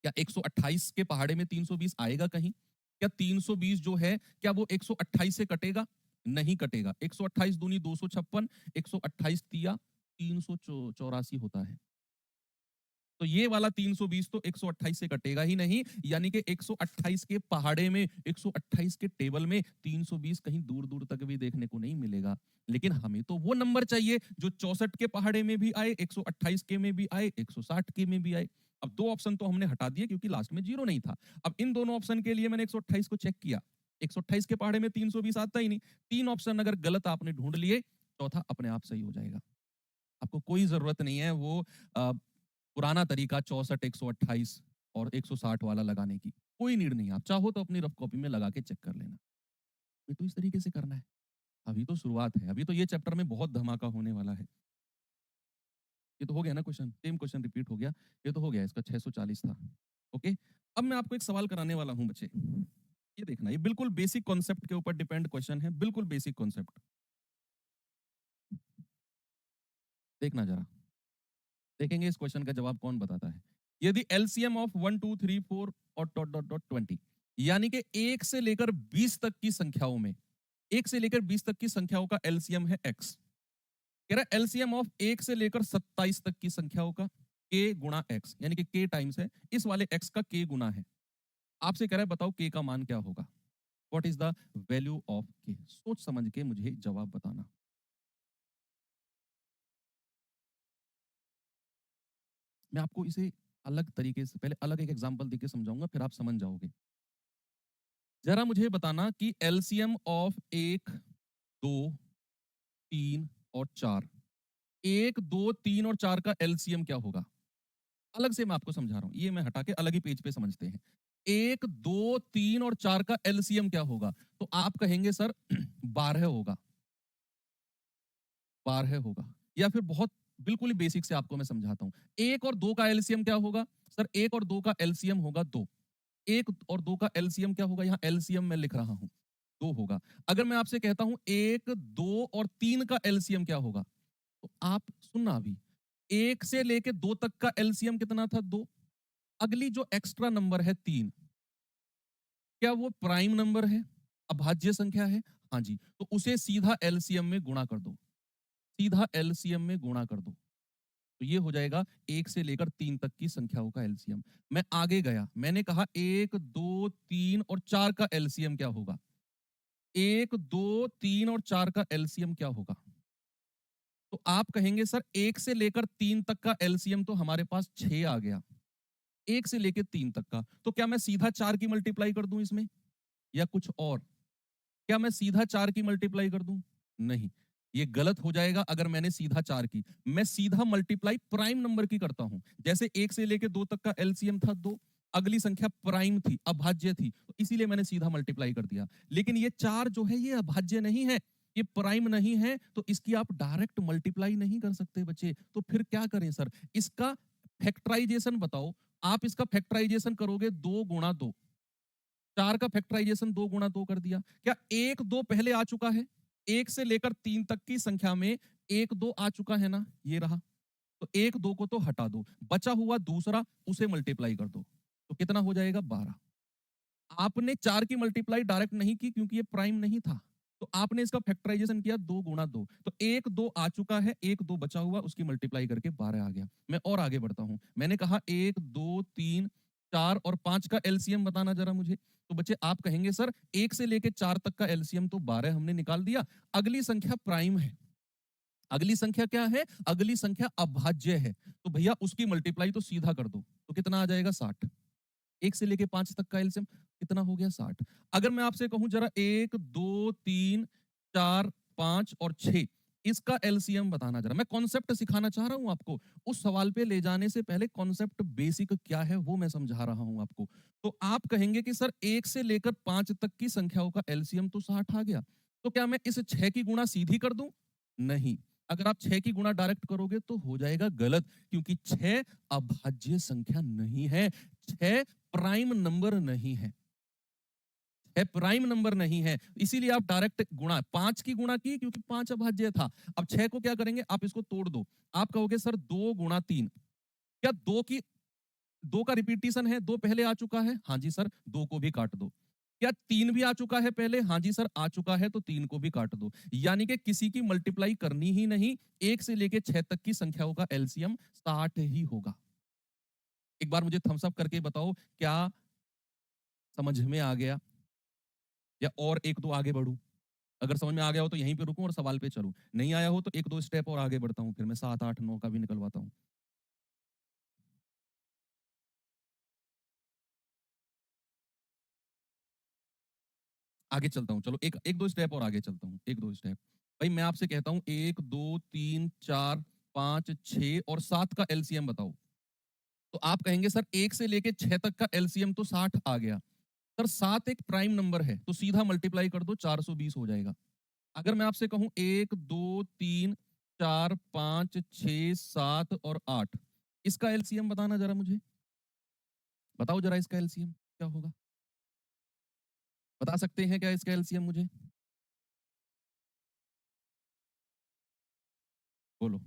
क्या 128 के पहाड़े में 320 आएगा कहीं? क्या 320 जो है क्या वो 128 से कटेगा? नहीं कटेगा। 128 दूनी 256, 128 तिया 384 होता है। तो ये वाला 320 तो 128 से कटेगा ही नहीं, यानी कि 128 के पहाड़े में, 128 के टेबल में 320 कहीं दूर-दूर तक भी देखने को नहीं मिलेगा। लेकिन हमें तो वो नंबर चाहिए जो 64 के पहाड़े में भी आए, 128 के में भी आए, 160 के में भी आए। अब 2 ऑप्शन तो हमने हटा दिए क्योंकि लास्ट में 0 नहीं था। अब इन दोनों ऑप्शन के लिए मैंने 128 को चेक किया। 128 के पहाड़े में 320 आता ही नहीं। 3 ऑप्शन अगर गलत आपने ढूँढ लिए, चौथा अपने आप सही हो जाएगा। आपको कोई ज़रूरत नहीं है वो पुराना तरीका 64, 128 और 160 वाला लगाने की। कोई नीड नहीं है। आप चाहो तो अपनी रफ कॉपी में लगा के चेक कर लेना। ये तो इस तरीके से करना है। अभी तो शुरुआत है। अभी तो ये चैप्टर में बहुत धमाका होने वाला है। ये तो हो गया ना क्वेश्चन, सेम क्वेश्चन रिपीट हो गया। ये तो हो गया, इसका 640 था। ओके? अब मैं आपको एक सवाल कराने वाला हूँ बच्चे। ये देखना, ये बिल्कुल बेसिक कॉन्सेप्ट के ऊपर डिपेंड क्वेश्चन है, बिल्कुल बेसिक कॉन्सेप्ट। देखना ज़रा। देखेंगे इस क्वेश्चन का जवाब कौन बताता है। यदि एलसीएम ऑफ 1, 2, 3, 4 और डॉट डॉट डॉट 20 यानी कि 1 से लेकर 20 तक की संख्याओं में 1 से लेकर 20 तक की संख्याओं का एलसीएम है x। कह रहा है एलसीएम ऑफ 1 से लेकर 27 तक की संख्याओं का k गुणा x, यानी कि k टाइम्स है, इस वाले x का k गुना है। आपसे कह रहा है बताओ k का मान क्या होगा। What is the value of k? सोच समझ के मुझे जवाब बताना। मैं आपको इसे अलग तरीके से पहले अलग एक एग्जांपल देके समझाऊंगा, फिर आप समझ जाओगे। जरा मुझे बताना कि एलसीएम ऑफ 1, 2, 3 और 4, 1, 2, 3 और 4 का एलसीएम क्या होगा। अलग से मैं आपको समझा रहा हूं, ये मैं हटा के अलग ही पेज पे समझते हैं। 1, 2, 3 और 4 का एलसीएम क्या होगा, तो आप कहेंगे सर 12 होगा, 12 होगा। या फिर बहुत बिल्कुल ही बेसिक से आपको मैं समझाता हूं। 1 और 2 का एलसीएम क्या होगा सर, 1 और 2 का एलसीएम होगा 2। 1 और 2 का एलसीएम क्या होगा, यहाँ एलसीएम मैं लिख रहा हूं 2 होगा। अगर मैं आपसे कहता हूं 1, 2 और 3 का एलसीएम क्या होगा, तो आप सुनना अभी। 1 से लेके 2 तक का एलसीएम कितना था, 2। अगली जो एक्स्ट्रा नंबर है 3, क्या वो प्राइम नंबर है, अभाज्य संख्या है। हाँ जी, तो उसे सीधा एलसीएम में गुणा कर दो, सीधा एलसीएम में गुणा कर दो। तो ये हो जाएगा 1 से लेकर 3 तक की संख्याओं का एलसीएम। मैं आगे गया, मैंने कहा 1, 2, 3 और 4 का एलसीएम क्या होगा। 1, 2, 3 और 4 का एलसीएम क्या होगा, तो आप कहेंगे सर 1 से लेकर 3 तक का एलसीएम तो हमारे पास 6 आ गया। 1 से लेकर 3 तक का, तो क्या मैं सीधा 4 की मल्टीप्लाई कर दूं इसमें, या कुछ और। क्या मैं सीधा 4 की मल्टीप्लाई कर दूं, नहीं, ये गलत हो जाएगा। अगर मैंने सीधा 4 की, मैं सीधा मल्टीप्लाई प्राइम नंबर की करता हूं। जैसे 1 से लेकर 2 तक का एलसीएम था 2, अगली संख्या प्राइम थी, अभाज्य थी, तो इसीलिए मैंने सीधा मल्टीप्लाई कर दिया। लेकिन ये 4 जो है ये अभाज्य नहीं है, ये प्राइम नहीं है, तो इसकी आप डायरेक्ट मल्टीप्लाई नहीं कर सकते बच्चे। तो फिर क्या करें सर, इसका फैक्टराइजेशन बताओ। आप इसका फैक्टराइजेशन करोगे 2 गुणा 2, 4 का फैक्टराइजेशन 2 गुणा 2 कर दिया। क्या 1, 2 पहले आ चुका है, 1 से लेकर 3 तक की संख्या में 1, 2 आ चुका है ना, ये रहा। तो 1, 2 को तो हटा दो, बचा हुआ दूसरा उसे मल्टीप्लाई कर दो, तो कितना हो जाएगा 12। आपने 4 की मल्टीप्लाई डायरेक्ट नहीं की क्योंकि ये प्राइम नहीं था, तो आपने इसका फैक्टराइजेशन किया 2 गुणा 2, तो 1, 2 आ चुका है, 1, 2 बचा हुआ, उसकी मल्टीप्लाई करके 12 आ गया। मैं और आगे बढ़ता हूं, मैंने कहा 1, 2, 3, 4 और 5 का एलसीएम बताना जरा मुझे। तो बच्चे आप कहेंगे सर 1 से लेके 4 तक का एलसीएम तो 12 हमने निकाल दिया, अगली संख्या प्राइम है, अगली संख्या क्या है, अगली संख्या अभाज्य है, तो भैया उसकी मल्टीप्लाई तो सीधा कर दो, तो कितना आ जाएगा 60। 1 से लेके 5 तक का एलसीएम कितना हो गया 60। अगर मैं आपसे कहूं जरा 1, 2, 3, 4, 5 और 6, इसका एलसीएम बताना जरा। मैं कॉन्सेप्ट सिखाना चाह रहा हूं आपको, उस सवाल पे ले जाने से पहले कॉन्सेप्ट बेसिक क्या है वो मैं समझा रहा हूं आपको। तो आप कहेंगे कि सर 1 से लेकर 5 तक की संख्याओं का एलसीएम तो 60 आ गया, तो क्या मैं इस 6 की गुणा सीधी कर दूं, नहीं। अगर आप 6 की गुणा डायरेक्ट करोगे तो हो जाएगा गलत, क्योंकि 6 अभाज्य संख्या नहीं है, 6 प्राइम नंबर नहीं है, है प्राइम नंबर नहीं है, इसीलिए आप डायरेक्ट गुणा 5 की गुणा की क्योंकि 5 अभाज्य था। अब 6 को क्या करेंगे, आप इसको तोड़ दो, आप कहोगे सर 2 गुणा 3, क्या 2 का रिपीटिशन है, 2 पहले आ चुका है, हाँ जी सर 2 को भी काट दो। क्या 3 भी आ चुका है पहले, हाँ जी सर आ चुका है, तो 3 को भी काट दो। यानी कि किसी की मल्टीप्लाई करनी ही नहीं, 1 से लेके 6 तक की संख्याओं का एलसीएम 60 ही होगा। एक बार मुझे थम्स अप करके बताओ, क्या समझ में आ गया या और 1-2 आगे बढ़ूँ? अगर समझ में आ गया हो तो यहीं पे रुकूँ और सवाल पे चलूँ। नहीं आया हो तो 1-2 स्टेप और आगे बढ़ता हूँ, फिर मैं 7, 8, 9 का भी निकलवाता हूँ। आगे चलता हूँ, चलो एक 1-2 स्टेप और आगे चलता हूँ, 1-2 स्टेप। भाई मैं आपसे कहता हूँ 1, 2, 3, 4, 5, 6 और 7 का एलसीएम बताओ। तो आप कहेंगे सर 1 से लेके 6 तक का एलसीएम तो 60 आ गया। सर 7 एक प्राइम नंबर है, तो सीधा मल्टीप्लाई कर दो 420 हो जाएगा। अगर मैं आपसे कहूँ 1, 2, 3, 4, 5, 6, 7 और 8, इसका एलसीएम बताना जरा मुझे। बताओ जरा इसका एलसीएम क्या होगा? बता सकते हैं क्या इसका एलसीएम मुझे? बोलो।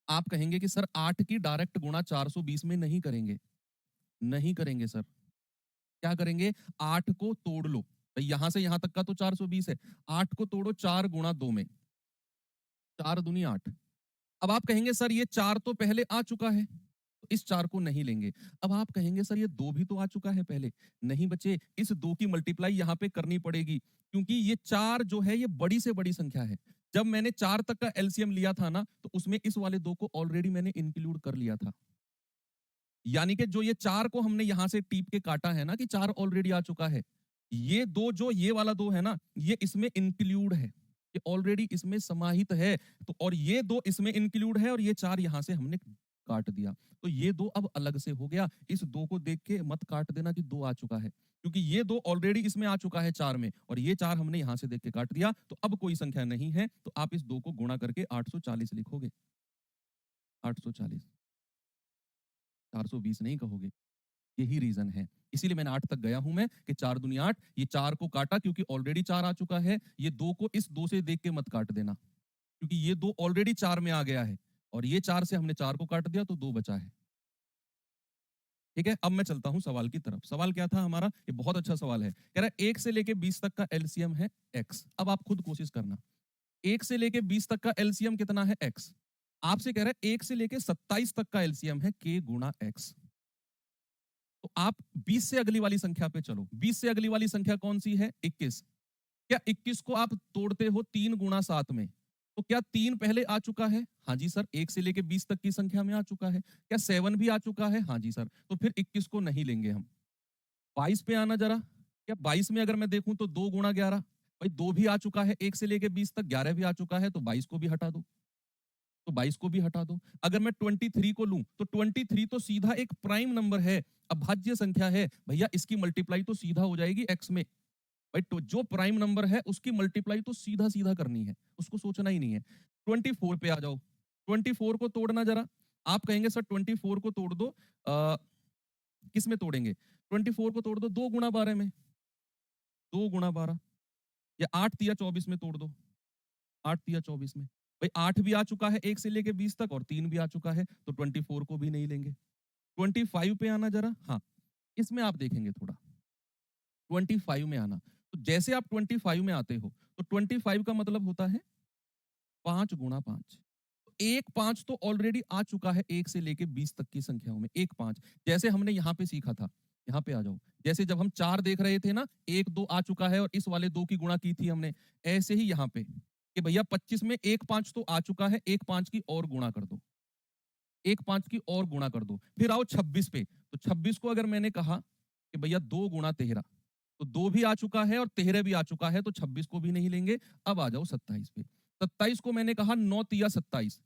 आप कहेंगे कि सर 8 की डायरेक्ट गुणा 420 में नहीं करेंगे। नहीं करेंगे सर। क्या करेंगे? 8 को तोड़ लो। भाई यहाँ से यहाँ तक का तो 420 है। 8 को तोड़ो 4 गुणा 2 में। 4 दूनी 8। अब आप कहेंगे सर ये 4 तो पहले आ चुका है। तो इस 4 को नहीं लेंगे। अब आप कहेंगे सर ये 2 भी तो आ चुका है पहले। नहीं बच्चे, इस 2 की मल्टीप्लाई यहाँ पे करनी पड़ेगी, क्योंकि ये 4 जो है ये बड़ी से बड़ी संख्या है। जब मैंने 4 तक का एलसीएम लिया था ना, तो उसमें इस वाले 2 को ऑलरेडी मैंने इंक्लूड कर लिया था। यानी कि जो ये 4 को हमने यहां से टीप के काटा है ना, कि 4 ऑलरेडी आ चुका है। ये 2 जो ये वाला 2 है ना, ये इसमें इंक्लूड है। ये ऑलरेडी इसमें समाहित है। तो और ये 2 इसमें इंक्लूड है और ये 4 यहां से हमने काट दिया। तो ये 2 अब अलग से हो गया। इस 2 को देख के मत काट देना कि 2 आ चुका है। क्योंकि ये 2 ऑलरेडी इसमें आ चुका है 4 में, और ये 4 हमने यहां से देख के काट दिया। तो अब कोई संख्या नहीं है, तो आप इस 2 को गुणा करके 840 लिखोगे। 840, 420 नहीं कहोगे। यही रीजन है। इसीलिए मैंने 8 तक गया हूं मैं, कि 4 दूनी 8, ये 4 को काटा क्योंकि ऑलरेडी 4 आ चुका है। ये 2 को इस 2 से देख के मत काट देना, क्योंकि ये 2 ऑलरेडी 4 में आ गया है, और ये 4 से हमने 4 को काट दिया तो 2 बचा है। ठीक है, अब मैं चलता हूं सवाल की तरफ। सवाल क्या था हमारा? ये बहुत अच्छा सवाल है। कह रहा है 1 से लेके 20 तक का एलसीएम है x। अब आप खुद कोशिश करना। 1 से लेके 20 तक का एलसीएम कितना है? x। आपसे कह रहा है 1 से लेके 27 तक का एलसीएम है k गुणा x। तो आप 20 से अगली वाली संख्या पे चलो। 20 से अगली वाली संख्या कौन सी है? 21। क्या 21 को आप तोड़ते हो 3 गुणा 7 में? तो क्या 3 पहले आ चुका है? हाँ जी सर। 1 से लेके 20 तक की संख्या में आ चुका है। क्या 7 भी आ चुका है? हाँ जी सर। तो फिर 21 को नहीं लेंगे हम। 22 पे आना जरा। क्या 22 में अगर मैं देखूं तो 2 गुणा 11, भाई 2 भी आ चुका है 1 से लेके 20 तक, 11 भी आ चुका है, तो 22 को भी हटा दो। तो 22 को भी हटा दो। अगर मैं 23 को लूं तो 23 तो सीधा एक प्राइम नंबर है, अभाज्य संख्या है। भैया इसकी मल्टीप्लाई तो सीधा हो जाएगी x में। भाई तो जो प्राइम नंबर है उसकी मल्टीप्लाई तो सीधा सीधा करनी है, उसको सोचना ही नहीं है। 24 पे आ जाओ। 24 को तोड़ना जरा। आप कहेंगे सर 24 को तोड़ दो। किस में तोड़ेंगे? 24 को तोड़ दो 2 गुणा 12 में। 2 गुणा 12, या 8 तिया 24 में तोड़ दो। 8 तिया 24 में। भाई 8 भी आ चुका है 1 से लेके 20 तक, और 3 भी आ चुका है, तो 24 को भी नहीं लेंगे। 25 पे आना जरा। हाँ, इसमें आप देखेंगे थोड़ा। 25 में आना। तो जैसे आप 25 में आते हो, तो 25 का मतलब होता है 5 गुणा 5। एक 5 तो ऑलरेडी आ चुका है 1 से लेके 20 तक की संख्याओं में। एक 5 जैसे हमने यहाँ पे सीखा था। यहाँ पे आ जाओ। जैसे जब हम 4 देख रहे थे ना, 1 2 आ चुका है और इस वाले 2 की गुणा की थी हमने। ऐसे ही यहाँ पे, कि भैया 25 में एक 5 तो आ चुका है, एक 5 की और गुणा कर दो। एक 5 की और गुणा कर दो। फिर आओ 26 पे। तो 26 को अगर मैंने कहा कि भैया 2 गुणा 13, तो 2 भी आ चुका है और 13 भी आ चुका है, तो 26 को भी नहीं लेंगे। अब आ जाओ 27 पे। 27 को मैंने कहा 9 तिया 27।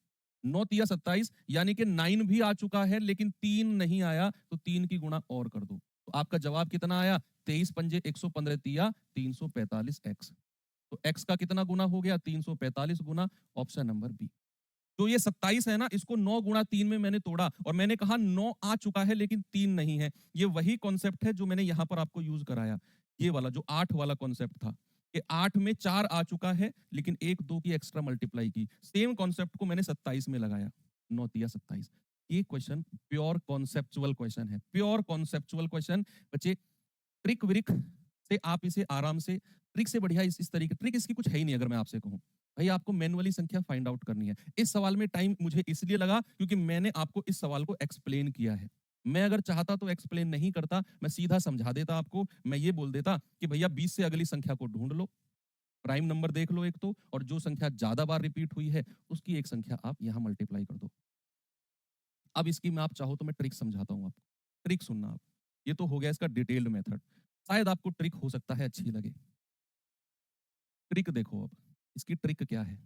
9 तिया 27 यानी कि 9 भी आ चुका है, लेकिन 3 नहीं आया, तो 3 की गुणा और कर दो। तो आपका जवाब कितना आया? 23 पंजे 115 तिया 345 एक्स। तो एक्स का कितना गुना हो गया? 345 गुना। Option number B. तो ये 27 है ना, इसको 9 गुणा 3 में मैंने तोड़ा, और मैंने कहा 9 आ चुका है लेकिन 3 नहीं है। ये वही कॉन्सेप्ट है जो मैंने यहां पर आपको यूज कराया। ये वाला जो 8 वाला कॉन्सेप्ट था, कि 8 में 4 आ चुका है लेकिन 1 2 की एक्स्ट्रा मल्टीप्लाई की। सेम कॉन्सेप्ट को मैंने 27 में लगाया। 9 तिया 27। ये क्वेश्चन प्योर कॉन्सेप्चुअल क्वेश्चन है। Pure conceptual question. बच्चे ट्रिक विरिक से आप इसे आराम से, ट्रिक से बढ़िया इस तरीके, ट्रिक इसकी कुछ है ही नहीं। अगर मैं आपसे कहूं भाई आपको मैनुअली संख्या फाइंड आउट करनी है। इस सवाल में टाइम मुझे इसलिए लगा क्योंकि मैंने आपको इस सवाल को एक्सप्लेन किया है। मैं अगर चाहता तो एक्सप्लेन नहीं करता, मैं सीधा समझा देता आपको। मैं ये बोल देता कि भैया 20 से अगली संख्या को ढूंढ लो, प्राइम नंबर देख लो एक तो, और जो संख्या ज्यादा बार रिपीट हुई है उसकी एक संख्या आप यहां मल्टीप्लाई कर दो। अब इसकी मैं आप चाहो तो मैं ट्रिक समझाता हूं आपको, ट्रिक सुनना आप। ये तो हो गया इसका डिटेल्ड मेथड, शायद आपको ट्रिक हो सकता है अच्छी लगे। ट्रिक देखो अब, इसकी ट्रिक क्या है।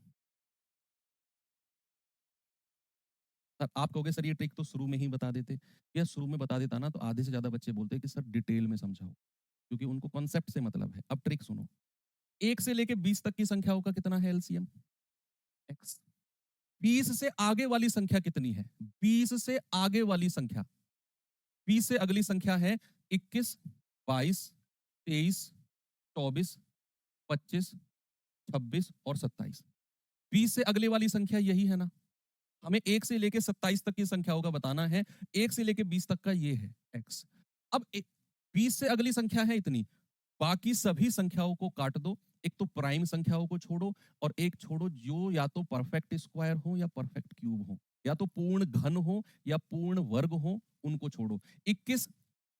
सर आप कहोगे सर ये ट्रिक तो शुरू में ही बता देते। या शुरू में बता देता ना तो आधे से ज्यादा बच्चे बोलते कि सर डिटेल में समझाओ, क्योंकि उनको कॉन्सेप्ट से मतलब है। अब ट्रिक सुनो, 1 से लेके 20 तक की संख्याओं का कितना है एलसीएम? एक्स। 20 से आगे वाली संख्या कितनी है? 20 से आगे वाली संख्या, 20 से अगली संख्या है 21, 22, 23, 24, 25, 26 और 27। 20 से अगले वाली संख्या यही है ना। हमें 1 से लेके 27 तक की संख्याओं का बताना है। 1 से लेके 20 तक का ये है एक्स। अब 20 से अगली संख्या है इतनी, बाकी सभी संख्याओं को काट दो। एक तो प्राइम संख्याओं को छोड़ो, और एक छोड़ो जो या तो परफेक्ट स्क्वायर हो या परफेक्ट क्यूब हो, या तो पूर्ण घन हो या पूर्ण वर्ग हो, उनको छोड़ो। 21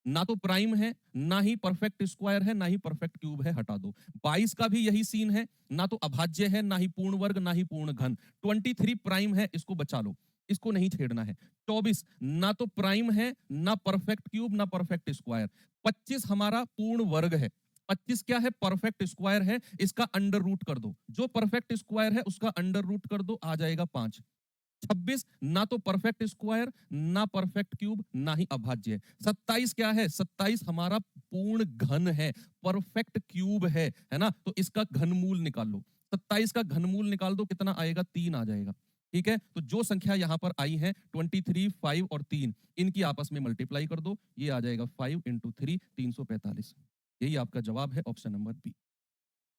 ना तो प्राइम है, ना ही परफेक्ट स्क्वायर है, ना ही परफेक्ट क्यूब है, हटा दो। 22 का भी यही सीन है, ना तो अभाज्य है, ना ही पूर्ण वर्ग, ना ही पूर्ण घन। 23 प्राइम है, इसको बचा लो, इसको नहीं छेड़ना है। 24 ना तो प्राइम है, ना परफेक्ट क्यूब, ना परफेक्ट स्क्वायर। 25 हमारा पूर्ण वर्ग है। 25 क्या है? परफेक्ट स्क्वायर है, इसका अंडर रूट कर दो। जो परफेक्ट स्क्वायर है उसका अंडर रूट कर दो, आ जाएगा 5। 26 ना तो परफेक्ट स्क्वायर, ना परफेक्ट क्यूब, ना ही अभाज्य। 27 क्या है? 27 हमारा पूर्ण घन है, परफेक्ट क्यूब है ना। तो इसका घनमूल निकाल लो। 27 का घनमूल निकाल दो, कितना आएगा? 3 आ जाएगा। ठीक है, तो जो संख्या यहां पर आई है 23, 5 और 3, इनकी आपस में मल्टीप्लाई कर दो, ये आ जाएगा 5 इंटू 3, 345। यही आपका जवाब है, ऑप्शन नंबर बी।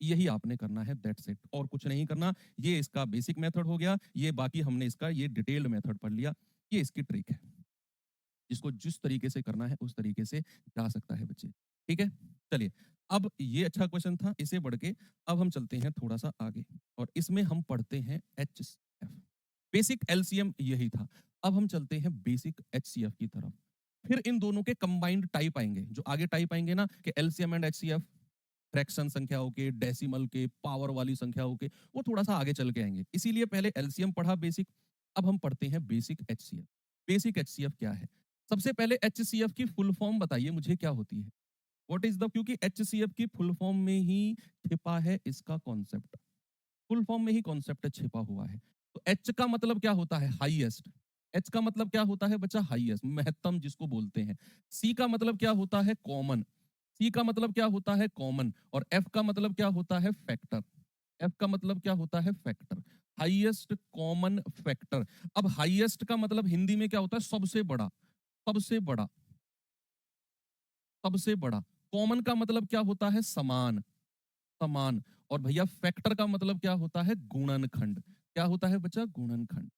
यही आपने करना है, दैट्स इट, और कुछ नहीं करना। ये इसका बेसिक मेथड हो गया, ये बाकी हमने इसका ये डिटेल्ड मेथड पढ़ लिया। ये इसकी ट्रिक है, जिसको जिस तरीके से करना है उस तरीके से जा सकता है बच्चे। ठीक है, चलिए। अब ये अच्छा क्वेश्चन था, इसे बढ़ के अब हम चलते हैं थोड़ा सा आगे, और इसमें हम पढ़ते हैं एचसीएफ। बेसिक एलसीएम यही था। अब हम चलते हैं बेसिक एचसीएफ की तरफ। फिर इन दोनों के कंबाइंड टाइप आएंगे, जो आगे टाइप आएंगे ना, कि एलसीएम एंड एचसीएफ, फ्रैक्शन संख्याओं के, डेसिमल के, पावर वाली संख्याओं के, वो थोड़ा सा आगे चल के आएंगे। इसीलिए पहले एलसीएम पढ़ा बेसिक, अब हम पढ़ते हैं बेसिक एचसीएफ। बेसिक एचसीएफ क्या है? सबसे पहले एचसीएफ की फुल फॉर्म बताइए मुझे, क्या होती है? व्हाट इज द, क्योंकि एचसीएफ की फुल फॉर्म में ही छिपा है इसका कॉन्सेप्ट, फुल फॉर्म में ही कॉन्सेप्ट छिपा हुआ है। तो एच का मतलब क्या होता है? हाईएस्ट। एच का मतलब क्या होता है बच्चा? हाईएस्ट, महत्तम जिसको बोलते हैं। सी का मतलब क्या होता है? कॉमन। सी का मतलब क्या होता है? कॉमन। और एफ का मतलब क्या होता है? फैक्टर। एफ का मतलब क्या होता है? फैक्टर। Highest common factor. अब हाईएस्ट का मतलब हिंदी में क्या होता है? सबसे बड़ा, सबसे बड़ा, सबसे बड़ा। कॉमन का मतलब क्या होता है? समान, समान। और भैया फैक्टर का मतलब क्या होता है? गुणनखंड। क्या होता है बच्चा? गुणनखंड।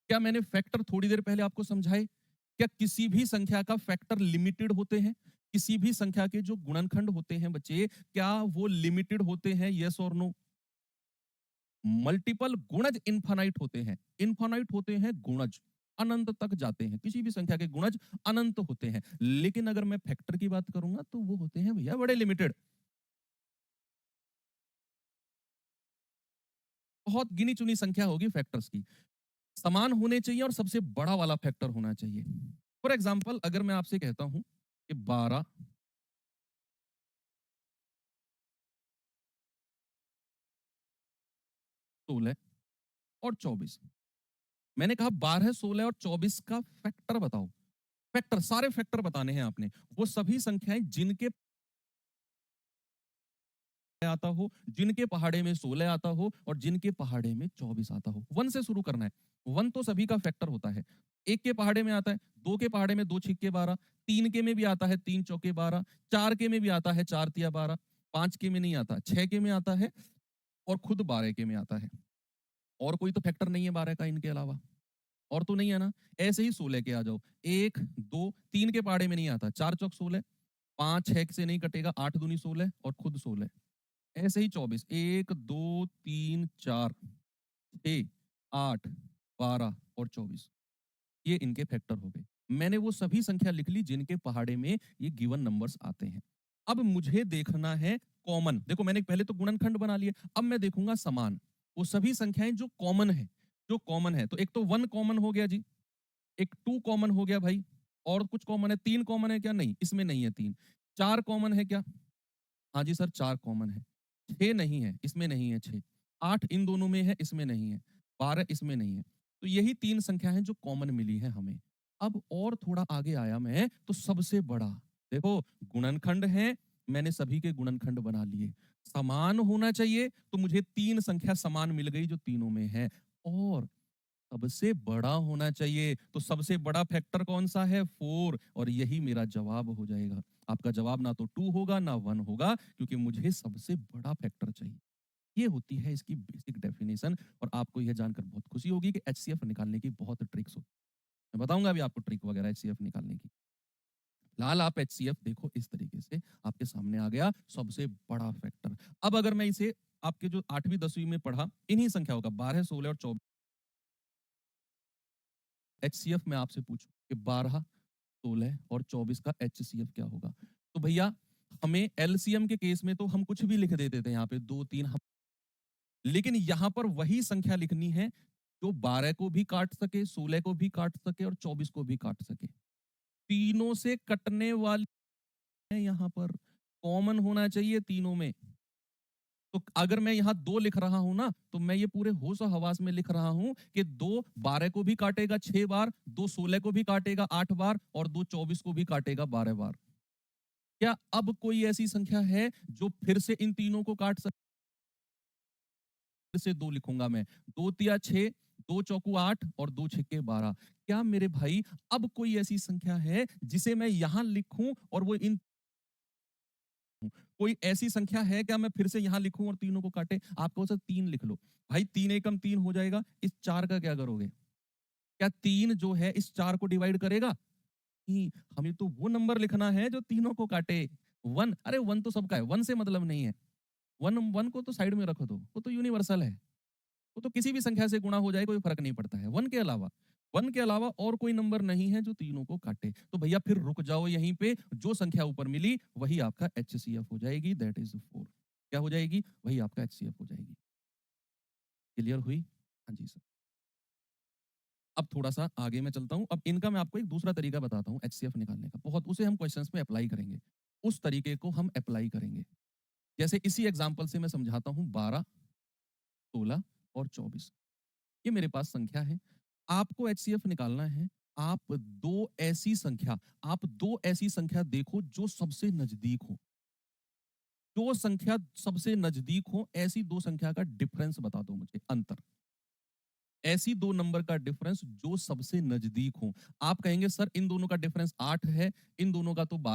क्या मैंने फैक्टर थोड़ी देर पहले आपको समझाए? क्या किसी भी संख्या का फैक्टर लिमिटेड होते हैं? किसी भी संख्या के जो गुणनखंड होते हैं बच्चे, क्या वो लिमिटेड होते हैं? यस और नो? मल्टीपल गुणज इनफाइनाइट होते हैं, इनफाइनाइट होते हैं गुणज, अनंत तक जाते हैं। किसी भी संख्या के गुणज अनंत होते हैं। लेकिन अगर मैं फैक्टर की बात करूंगा तो वो होते हैं भैया बड़े लिमिटेड। बहुत गिनी चुनी संख्या होगी फैक्टर्स की। समान होने चाहिए और सबसे बड़ा वाला फैक्टर होना चाहिए। फॉर एग्जाम्पल अगर मैं आपसे कहता हूं कि 12, 16 और 24, मैंने कहा 12, 16 और 24 का फैक्टर बताओ। फैक्टर, सारे फैक्टर बताने हैं आपने। वो सभी संख्याएं जिनके आता हो, जिनके पहाड़े में 16 आता हो और जिनके पहाड़े में 24 आता हो। वन से शुरू करना है। वन तो सभी का फैक्टर होता है। एक के पहाड़े में आता है, दो के पहाड़े में 2 छिक्के 12, तीन के में भी आता है 3 चौके 12, चार के में भी आता है 4 तिया 12, पांच के में नहीं आता, 6 के में आता है, और खुद 12 के में आता है। और कोई तो फैक्टर नहीं है 12 का इनके अलावा, और तो नहीं है ना। ऐसे ही 16 के आ जाओ, एक, दो, तीन के पहाड़े में नहीं आता, 4 चौक 16, 5 6 से नहीं कटेगा, 8 दूनी 16 और खुद 16। ऐसे ही 24, 1 2 3 4 6 8 12 और 24, ये इनके फैक्टर हो गए। मैंने वो सभी संख्या लिख ली जिनके पहाड़े में ये गिवन नंबर्स आते हैं। अब मुझे देखना है कॉमन। देखो मैंने पहले तो गुणनखंड बना लिए, अब मैं देखूंगा समान। वो सभी संख्याएं जो कॉमन है, जो कॉमन है, तो एक तो 1 कॉमन हो गया जी, एक 2 कॉमन हो गया भाई, और कुछ कॉमन है, 3 कॉमन है क्या? नहीं, इसमें नहीं है 3। 4 कॉमन है क्या? हाँ जी सर 4 कॉमन है। 6 नहीं है, इसमें नहीं है 6। 8 इन दोनों में है, इसमें नहीं है। 12 इसमें नहीं है। तो यही 3 संख्या हैं जो कॉमन मिली है हमें। अब और थोड़ा आगे आया मैं तो सबसे बड़ा, देखो गुणनखंड है, मैंने सभी के गुणनखंड बना लिए। समान होना चाहिए तो मुझे 3 संख्या समान मिल गई जो तीनों में है, और सबसे बड़ा होना चाहिए, तो सबसे बड़ा फैक्टर कौन सा है? 4, और यही मेरा जवाब हो जाएगा। आपका जवाब ना तो 2 होगा ना 1 होगा, क्योंकि मुझे सबसे बड़ा फैक्टर चाहिए। ये होती है इसकी बेसिक डेफिनेशन, और आपको यह जानकर बहुत खुशी होगी कि एचसीएफ निकालने की बहुत ट्रिक्स होती है। मैं बताऊंगा अभी आपको ट्रिक वगैरह एचसीएफ निकालने की। फिलहाल आप एचसीएफ देखो, इस तरीके से आपके सामने आ गया सबसे बड़ा फैक्टर। अब अगर मैं इसे आपके जो 8वीं 10वीं में पढ़ा इन्हीं संख्याओं का 12, 16 और 24 एचसीएफ में आपसे पूछूं कि 12, 16 और 24 का एचसीएफ क्या होगा, तो भैया हमें एलसीएम के केस में तो हम कुछ भी लिख देते थे, यहाँ पे 2 3 हम, लेकिन यहाँ पर वही संख्या लिखनी है जो 12 को भी काट सके, 16 को भी काट सके और 24 को भी काट सके। तीनों से कटने वाली है, यहाँ पर कॉमन होना चाहिए तीनों में। तो अगर मैं यहाँ 2 लिख रहा हूं ना, तो मैं ये पूरे होश और हवास में लिख रहा हूं कि 2 12 को भी काटेगा 6 बार, 2 16 को भी काटेगा 8 बार, और 2 24 को भी काटेगा 12 बार। क्या अब कोई ऐसी संख्या है जो फिर से इन तीनों को काट सकती? फिर से 2 लिखूंगा मैं, 2 तिया 6, 2 चौकू 8 और 2 छिक्के 12। क्या मेरे भाई अब कोई ऐसी संख्या है जिसे मैं यहां लिखूं और वो इन, कोई ऐसी संख्या है क्या मैं फिर से यहां लिखूं और तीनों को काटे? आपको सर 3 लिख लो भाई, 3 एकम 3 हो जाएगा। इस 4 का क्या करोगे? क्या 3 जो है इस 4 को डिवाइड करेगा? नहीं, हमें तो वो नंबर लिखना है जो तीनों को काटे। 1, अरे 1 तो सबका है, 1 से मतलब नहीं है। 1 1 को तो साइड में रखो, दो वो तो यूनिवर्सल है। वो तो किसी भी संख्या से गुणा हो जाए, कोई फर्क नहीं पड़ता है। 1 के अलावा, 1 के अलावा और कोई नंबर नहीं है जो तीनों को काटे। तो भैया फिर रुक जाओ यहीं पे, जो संख्या ऊपर मिली वही आपका एचसीएफ हो जाएगी, दैट इज 4। क्या हो जाएगी? वही आपका एचसीएफ हो जाएगी। क्लियर हुई? हाँ जी सर। अब थोड़ा-सा आगे मैं चलता हूँ। अब इनका मैं आपको एक दूसरा तरीका बताता हूँ एचसीएफ निकालने का। बहुत उसे हम क्वेश्चंस में अप्लाई करेंगे। उस तरीके को हम अप्लाई करेंगे। जैसे इसी एग्जांपल से मैं समझाता हूँ, 12, 16 और 24। ये मेरे पास संख्या है। आपको एचसीएफ निकालना है। आप 2 ऐसी संख्या देखो जो सबसे नज़दीक हो। जो संख्या सबसे नज़दीक हो, ऐसी 2 संख्या का डिफरेंस बता दो मुझे, अंतर। ऐसी 2 नंबर का डिफरेंस जो सबसे नज़दीक हो। आप कहेंगे सर इन दोनों का डिफरेंस 8 है, इन दोनों का तो 12